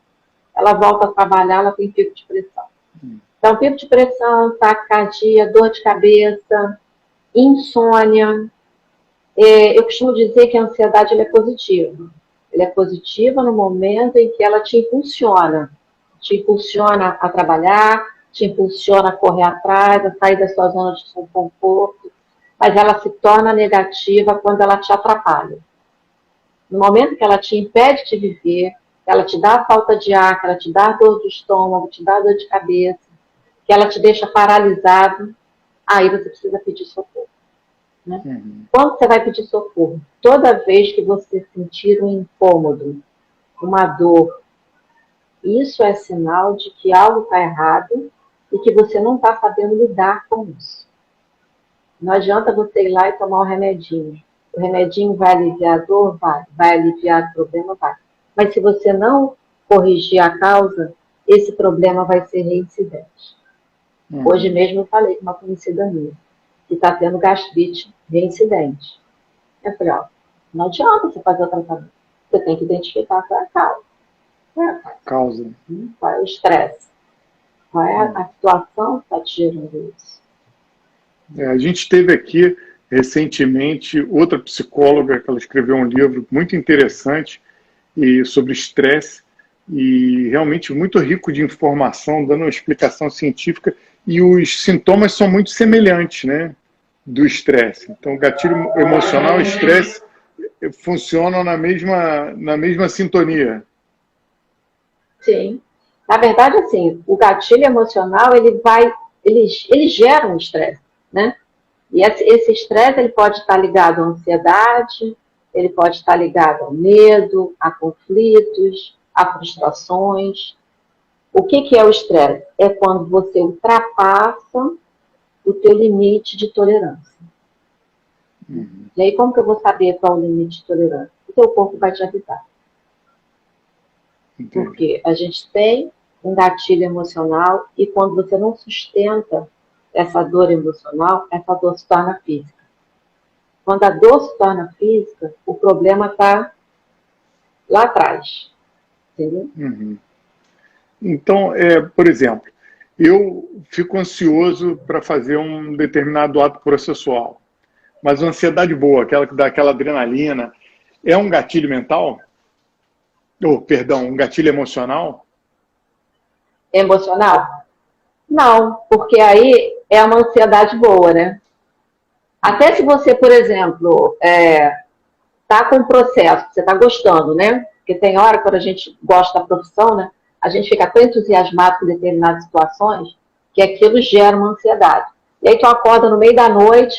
Ela volta a trabalhar, ela tem pico de pressão. Então, pico de pressão, taquicardia, dor de cabeça, insônia. Eu costumo dizer que a ansiedade ela é positiva. Ela é positiva no momento em que ela te impulsiona. Te impulsiona a trabalhar, te impulsiona a correr atrás, a sair da sua zona de conforto. Mas ela se torna negativa quando ela te atrapalha. No momento que ela te impede de viver, que ela te dá falta de ar, que ela te dá dor de estômago, te dá dor de cabeça, que ela te deixa paralisado, aí você precisa pedir socorro. Né? Quando você vai pedir socorro? Toda vez que você sentir um incômodo, uma dor, isso é sinal de que algo está errado e que você não está sabendo lidar com isso. Não adianta você ir lá e tomar um remedinho. O remedinho vai aliviar a dor? Vai aliviar o problema? Vai. Mas se você não corrigir a causa, esse problema vai ser reincidente. Hoje mesmo eu falei com uma conhecida minha, que está tendo gastrite reincidente. Eu falei, não adianta você fazer o tratamento. Você tem que identificar qual é a causa. Causa. Qual é o estresse? Qual é a situação que está te gerando isso? A gente teve aqui, recentemente, outra psicóloga, que ela escreveu um livro muito interessante sobre estresse, e realmente muito rico de informação, dando uma explicação científica, e os sintomas são muito semelhantes, né, do estresse. Então, o gatilho emocional e o estresse funcionam na mesma sintonia. Sim. Na verdade, assim, o gatilho emocional, ele gera um estresse, né? E esse estresse, ele pode estar ligado à ansiedade, ele pode estar ligado ao medo, a conflitos, a frustrações. O que é o estresse? É quando você ultrapassa o teu limite de tolerância. E aí, como que eu vou saber qual é o limite de tolerância? O teu corpo vai te avisar. Entendi. Porque a gente tem um gatilho emocional e quando você não sustenta essa dor emocional, essa dor se torna física. Quando a dor se torna física, o problema está lá atrás. Entendeu? Então, por exemplo, eu fico ansioso para fazer um determinado ato processual, mas uma ansiedade boa, aquela que dá aquela adrenalina, é um gatilho mental? Perdão, um gatilho emocional? Emocional? Não, porque aí é uma ansiedade boa, né? Até se você, por exemplo, está com um processo, você está gostando, né? Porque tem hora, quando a gente gosta da profissão, né? A gente fica tão entusiasmado com determinadas situações que aquilo gera uma ansiedade. E aí tu acorda no meio da noite,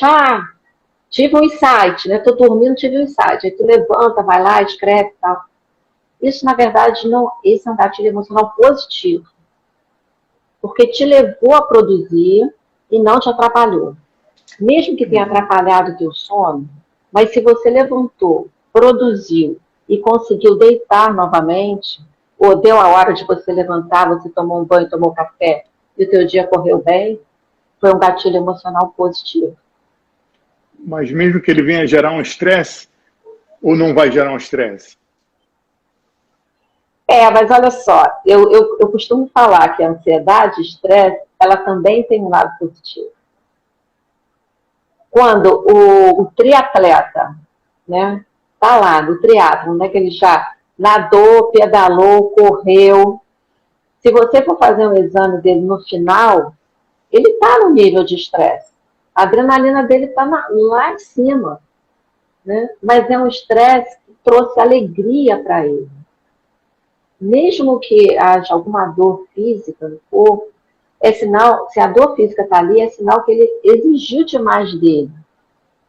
tive um insight, né? Tô dormindo, tive um insight. Aí tu levanta, vai lá, escreve e tal. Isso, na verdade, não. Esse é um gatilho emocional positivo. Porque te levou a produzir e não te atrapalhou. Mesmo que tenha atrapalhado o teu sono, mas se você levantou, produziu e conseguiu deitar novamente, ou deu a hora de você levantar, você tomou um banho, tomou café, e o teu dia correu bem, foi um gatilho emocional positivo. Mas mesmo que ele venha gerar um estresse, ou não vai gerar um estresse? Mas olha só, eu costumo falar que a ansiedade, estresse, ela também tem um lado positivo. Quando o triatleta, né, tá lá no triatlon, né, que ele já nadou, pedalou, correu, se você for fazer um exame dele no final, ele está no nível de estresse. A adrenalina dele está lá em cima, né? Mas é um estresse que trouxe alegria para ele. Mesmo que haja alguma dor física no corpo, é sinal, se a dor física está ali, é sinal que ele exigiu demais dele.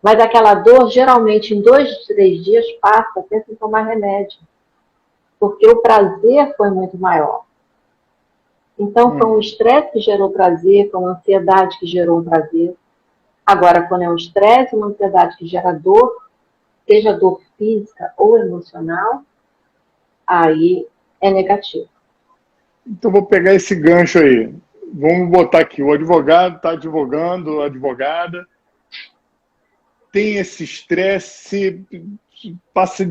Mas aquela dor, geralmente, em 2, 3 dias, passa até sem tomar remédio. porque o prazer foi muito maior. Então, foi um estresse que gerou prazer, foi uma ansiedade que gerou um prazer. Agora, quando é um estresse, uma ansiedade que gera dor, seja dor física ou emocional, aí é negativo. Então, vou pegar esse gancho aí. Vamos botar aqui, o advogado está advogando, a advogada tem esse estresse, passa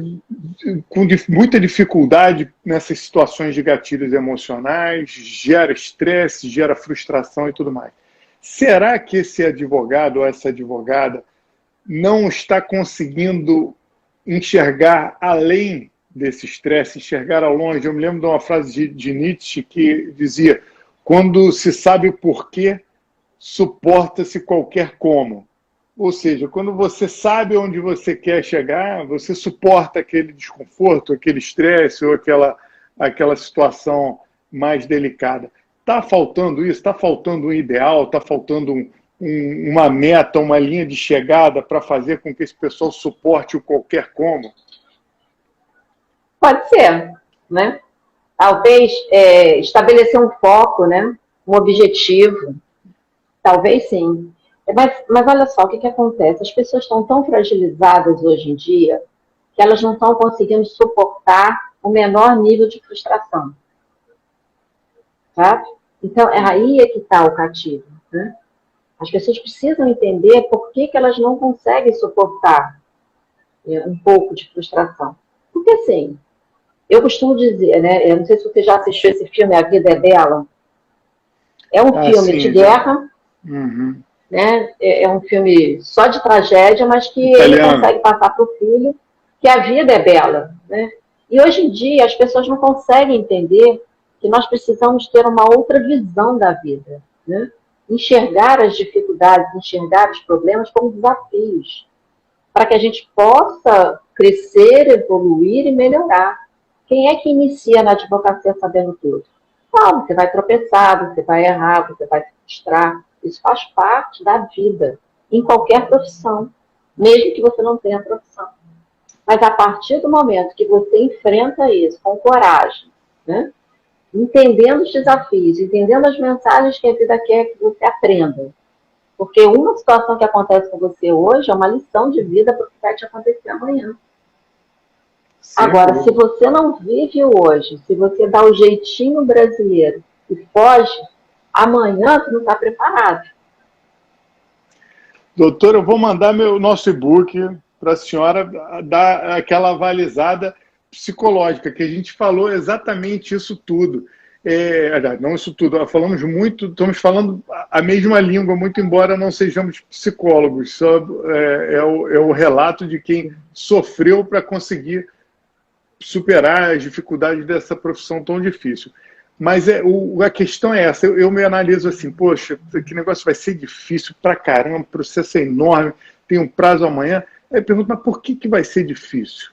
com muita dificuldade nessas situações de gatilhos emocionais, gera estresse, gera frustração e tudo mais. Será que esse advogado ou essa advogada não está conseguindo enxergar além desse estresse, enxergar ao longe? Eu me lembro de uma frase de Nietzsche que dizia: quando se sabe o porquê, suporta-se qualquer como. Ou seja, quando você sabe onde você quer chegar, você suporta aquele desconforto, aquele estresse ou aquela situação mais delicada. Está faltando isso? Está faltando um ideal? Está faltando uma meta, uma linha de chegada para fazer com que esse pessoal suporte o qualquer como? Pode ser, né? Talvez estabelecer um foco, né? Um objetivo. Talvez sim. Mas olha só, o que acontece? As pessoas estão tão fragilizadas hoje em dia que elas não estão conseguindo suportar o menor nível de frustração. Sabe? Então, aí que está o cativo. Né? As pessoas precisam entender por que elas não conseguem suportar um pouco de frustração. Porque, assim, eu costumo dizer, né? Eu não sei se você já assistiu esse filme A Vida é Bela. É um filme sim, de guerra. Uhum. Né? É um filme só de tragédia, mas que Italiano. ele consegue passar para o filho que a vida é bela. Né? E hoje em dia as pessoas não conseguem entender que nós precisamos ter uma outra visão da vida. Né? Enxergar as dificuldades, enxergar os problemas como desafios, para que a gente possa crescer, evoluir e melhorar. Quem é que inicia na advocacia sabendo tudo? Não, você vai tropeçar, você vai errar, você vai se frustrar. Isso faz parte da vida, em qualquer profissão, mesmo que você não tenha profissão. Mas a partir do momento que você enfrenta isso com coragem, né? Entendendo os desafios, entendendo as mensagens que a vida quer que você aprenda. Porque uma situação que acontece com você hoje é uma lição de vida para o que vai te acontecer amanhã. Sim. Agora, se você não vive hoje, se você dá o jeitinho brasileiro e foge, amanhã você não está preparado. Doutora, eu vou mandar nosso e-book para a senhora dar aquela avalizada psicológica, que a gente falou exatamente isso tudo. Não isso tudo, falamos muito, estamos falando a mesma língua, muito embora não sejamos psicólogos, só é o relato de quem sofreu para conseguir superar as dificuldades dessa profissão tão difícil. Mas a questão é essa, eu me analiso assim, poxa, que negócio vai ser difícil pra caramba, o processo é enorme, tem um prazo amanhã. Aí eu pergunto, mas por que vai ser difícil?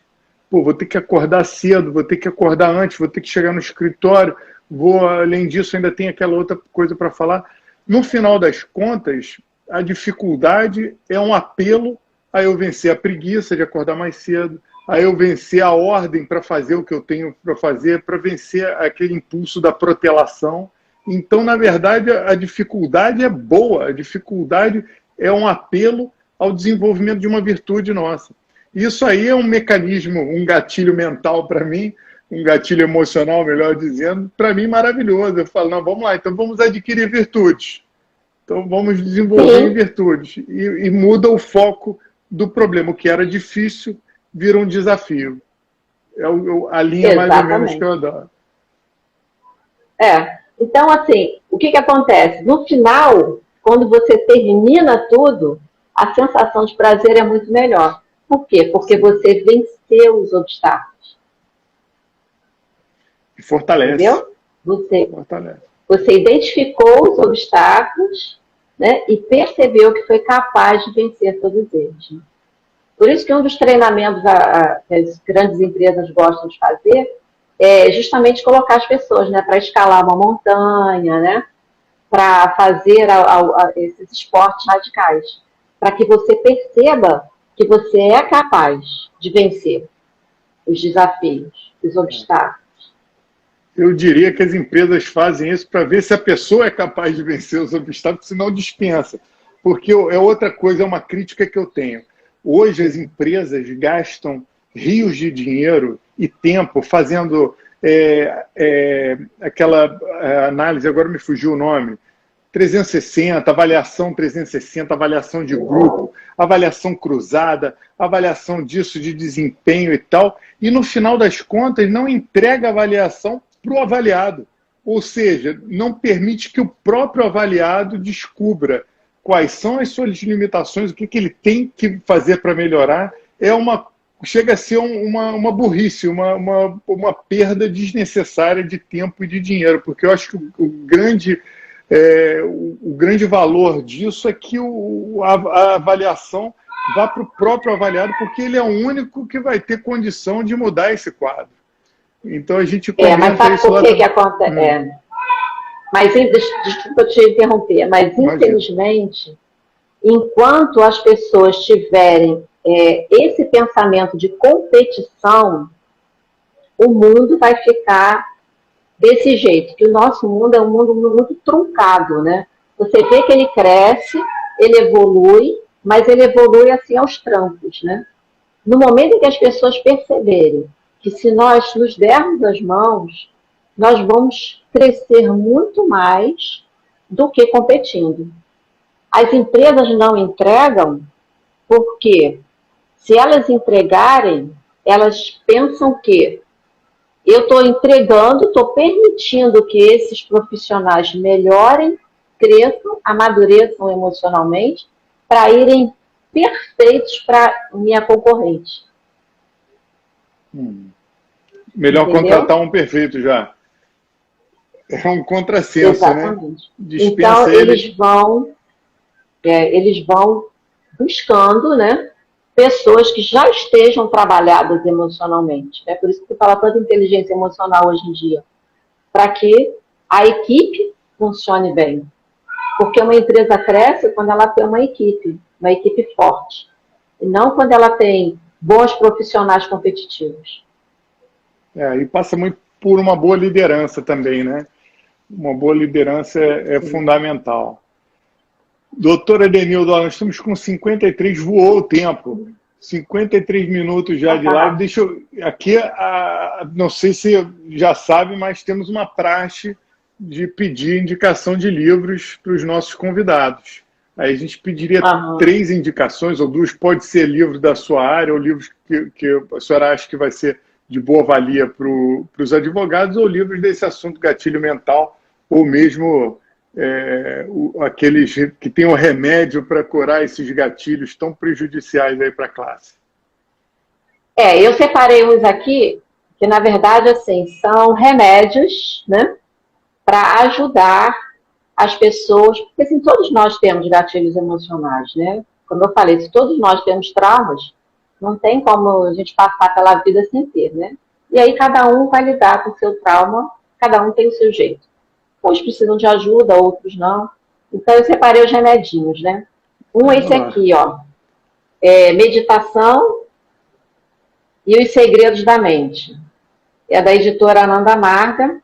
Pô, vou ter que acordar cedo, vou ter que acordar antes, vou ter que chegar no escritório, além disso, ainda tem aquela outra coisa para falar. No final das contas, a dificuldade é um apelo a eu vencer a preguiça de acordar mais cedo, a eu vencer a ordem para fazer o que eu tenho para fazer, para vencer aquele impulso da protelação. Então, na verdade, a dificuldade é boa, a dificuldade é um apelo ao desenvolvimento de uma virtude nossa. Isso aí é um mecanismo, um gatilho mental para mim, um gatilho emocional, melhor dizendo, para mim maravilhoso. Eu falo, não, vamos lá, então vamos adquirir virtudes. Então vamos desenvolver em virtudes. E muda o foco do problema. O que era difícil vira um desafio. É a linha mais ou menos que eu adoro. Então, assim, o que acontece? No final, quando você termina tudo, a sensação de prazer é muito melhor. Por quê? Porque você venceu os obstáculos. E fortalece. Entendeu? Fortalece. Você identificou os obstáculos, né, e percebeu que foi capaz de vencer todos eles. Né? Por isso que um dos treinamentos que as grandes empresas gostam de fazer é justamente colocar as pessoas, né, para escalar uma montanha, né, para fazer esses esportes radicais, para que você perceba que você é capaz de vencer os desafios, os obstáculos. eu diria que as empresas fazem isso para ver se a pessoa é capaz de vencer os obstáculos, senão dispensa. Porque é outra coisa, é uma crítica que eu tenho. Hoje as empresas gastam rios de dinheiro e tempo fazendo aquela análise, agora me fugiu o nome, 360, avaliação 360, avaliação de grupo, avaliação cruzada, avaliação disso de desempenho e tal, e no final das contas não entrega a avaliação para o avaliado. Ou seja, não permite que o próprio avaliado descubra quais são as suas limitações, o que ele tem que fazer para melhorar. Chega a ser uma burrice, uma perda desnecessária de tempo e de dinheiro, porque eu acho que o grande valor disso é que a avaliação vá para o próprio avaliado, porque ele é o único que vai ter condição de mudar esse quadro. Então a gente mas sabe por que acontece? Mas, desculpa te interromper, mas infelizmente, enquanto as pessoas tiverem esse pensamento de competição, o mundo vai ficar desse jeito, que o nosso mundo é um mundo muito truncado, né? Você vê que ele cresce, ele evolui, mas ele evolui assim aos trancos, né? No momento em que as pessoas perceberem que se nós nos dermos as mãos, nós vamos crescer muito mais do que competindo. As empresas não entregam porque, se elas entregarem, elas pensam que eu estou entregando, estou permitindo que esses profissionais melhorem, cresçam, amadureçam emocionalmente, para irem perfeitos para minha concorrente. Melhor entendeu? Contratar um perfeito já. É um contrassenso, exatamente, né? Então, eles vão buscando, né, pessoas que já estejam trabalhadas emocionalmente. É por isso que se fala tanto inteligência emocional hoje em dia. Para que a equipe funcione bem. Porque uma empresa cresce quando ela tem uma equipe forte. E não quando ela tem bons profissionais competitivos. E passa muito por uma boa liderança também, né? Uma boa liderança é fundamental. Doutora Edenilda, nós estamos com 53, voou o tempo. 53 minutos já de live. Deixa eu... Aqui, não sei se já sabe, mas temos uma praxe de pedir indicação de livros para os nossos convidados. Aí a gente pediria 3 indicações, ou 2, pode ser livro da sua área, ou livros que a senhora acha que vai ser de boa valia para os advogados, ou livros desse assunto gatilho mental, ou mesmo aqueles que têm o remédio para curar esses gatilhos tão prejudiciais aí para a classe. Eu separei uns aqui, que na verdade assim, são remédios, né, para ajudar as pessoas, porque assim, todos nós temos gatilhos emocionais, né? Como eu falei, se todos nós temos traumas, não tem como a gente passar pela vida sem ter, né? E aí cada um vai lidar com o seu trauma, cada um tem o seu jeito. Uns precisam de ajuda, outros não. Então eu separei os remedinhos, né? Um é esse aqui, ó. Meditação e os Segredos da Mente. É da editora Ananda Marga.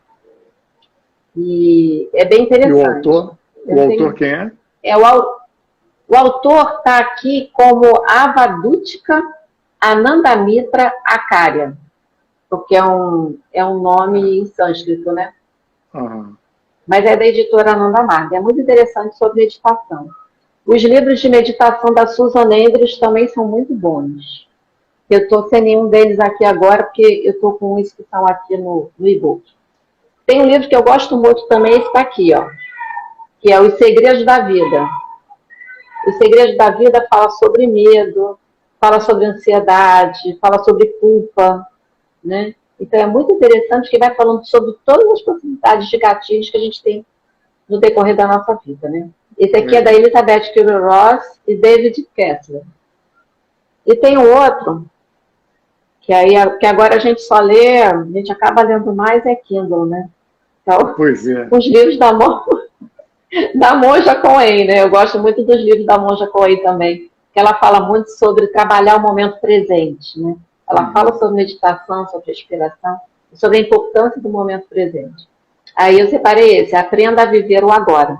E é bem interessante. E o autor quem é? O autor está aqui como Avadutika Anandamitra Acharya, porque é um nome em sânscrito, né? Mas é da editora Ananda Marga. É muito interessante sobre meditação. Os livros de meditação da Susan Andrews também são muito bons. Eu estou sem nenhum deles aqui agora, porque eu estou com uns que estão aqui no e-book. Tem um livro que eu gosto muito também, esse está aqui, ó, que é Os Segredos da Vida. Os Segredos da Vida fala sobre medo, fala sobre ansiedade, fala sobre culpa, né? Então é muito interessante que vai falando sobre todas as possibilidades de gatilhos que a gente tem no decorrer da nossa vida, né? Esse aqui é da Elizabeth Kubler-Ross e David Kessler. E tem um outro, que agora a gente só lê, a gente acaba lendo mais, é Kindle, né? Então, pois é. Os livros da Monja Coen, né? Eu gosto muito dos livros da Monja Coen também, que ela fala muito sobre trabalhar o momento presente, né? Ela fala sobre meditação, sobre respiração. sobre a importância do momento presente. Aí eu separei esse, aprenda a viver o agora.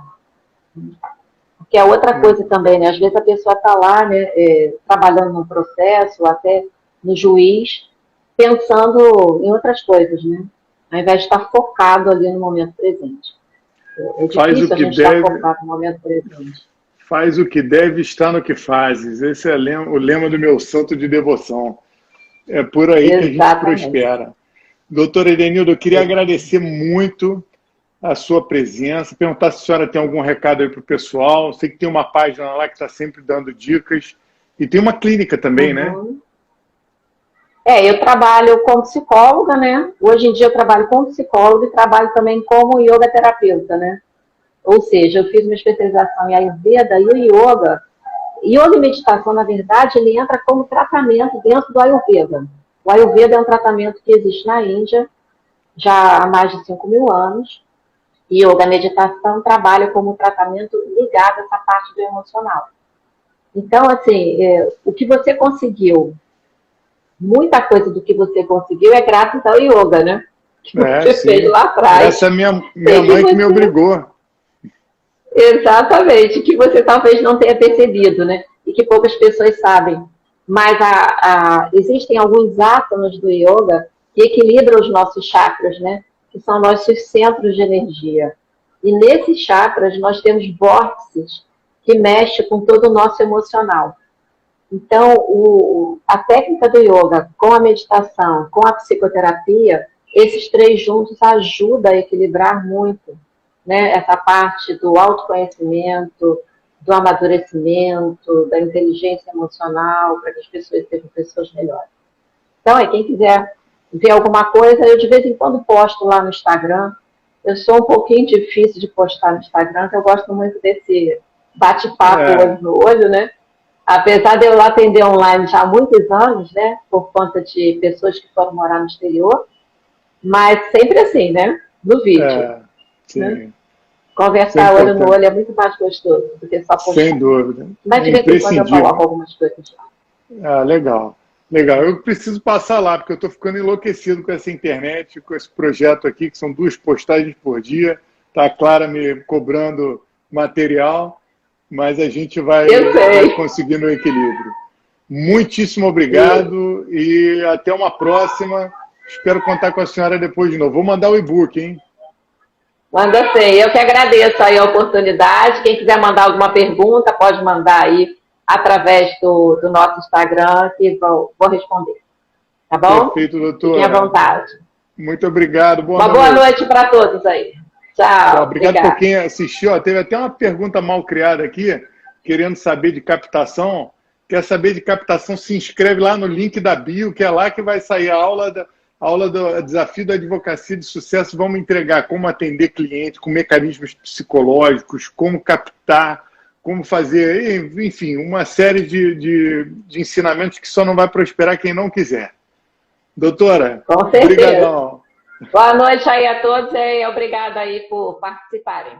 Que é outra coisa também, né? Às vezes a pessoa está lá, né, trabalhando num processo, até no juiz, pensando em outras coisas, né? Ao invés de estar focado ali no momento presente. É difícil a gente estar focado no momento presente. Faz o que deve, estar no que fazes. Esse é o lema do meu santo de devoção. É por aí que a gente prospera. Doutora Edenilda, eu queria agradecer muito a sua presença, perguntar se a senhora tem algum recado aí para o pessoal. Sei que tem uma página lá que está sempre dando dicas. E tem uma clínica também, né? Eu trabalho como psicóloga, né? Hoje em dia eu trabalho como psicóloga e trabalho também como yoga terapeuta, né? Ou seja, eu fiz uma especialização em Ayurveda e o yoga e meditação, na verdade, ele entra como tratamento dentro do Ayurveda. O Ayurveda é um tratamento que existe na Índia já há mais de 5.000 anos. E yoga, meditação, trabalha como tratamento ligado a essa parte do emocional. Então, assim, o que você conseguiu, muita coisa do que você conseguiu é graças ao yoga, né? Que você fez lá atrás. Essa é minha mãe que me obrigou. Exatamente, que você talvez não tenha percebido, né? E que poucas pessoas sabem. Mas existem alguns átonos do yoga que equilibram os nossos chakras, né? Que são nossos centros de energia. E nesses chakras nós temos vórtices que mexem com todo o nosso emocional. Então, a técnica do yoga com a meditação, com a psicoterapia, esses três juntos ajudam a equilibrar muito, né? Essa parte do autoconhecimento, do amadurecimento, da inteligência emocional, para que as pessoas sejam pessoas melhores. Então, quem quiser ver alguma coisa, eu de vez em quando posto lá no Instagram. Eu sou um pouquinho difícil de postar no Instagram, porque eu gosto muito desse bate-papo olho no olho, né? Apesar de eu atender online já há muitos anos, né? Por conta de pessoas que foram morar no exterior, mas sempre assim, né? No vídeo. Sim. Né? Conversar olho no olho é muito mais gostoso do que só postar. Sem dúvida. Mas de vez em quando eu coloco algumas coisas lá. Legal. Legal. Eu preciso passar lá, porque eu estou ficando enlouquecido com essa internet, com esse projeto aqui, que são 2 postagens por dia. Está a Clara me cobrando material, mas a gente vai conseguindo o equilíbrio. Muitíssimo obrigado e até uma próxima. Espero contar com a senhora depois de novo. Vou mandar o e-book, hein? Manda sim. Eu que agradeço aí a oportunidade. Quem quiser mandar alguma pergunta, pode mandar aí através do nosso Instagram, que vou responder. Tá bom? Perfeito, doutora. Fiquem à vontade. Muito obrigado. Uma boa noite para todos aí. Tchau. Obrigado por quem assistiu. Teve até uma pergunta mal criada aqui, querendo saber de captação. Quer saber de captação? Se inscreve lá no link da bio, que é lá que vai sair a aula do Desafio da Advocacia de Sucesso. Vamos entregar como atender cliente, com mecanismos psicológicos, como captar, como fazer, enfim, uma série de ensinamentos que só não vai prosperar quem não quiser. Doutora, com certeza. Obrigadão. Boa noite aí a todos e obrigada aí por participarem.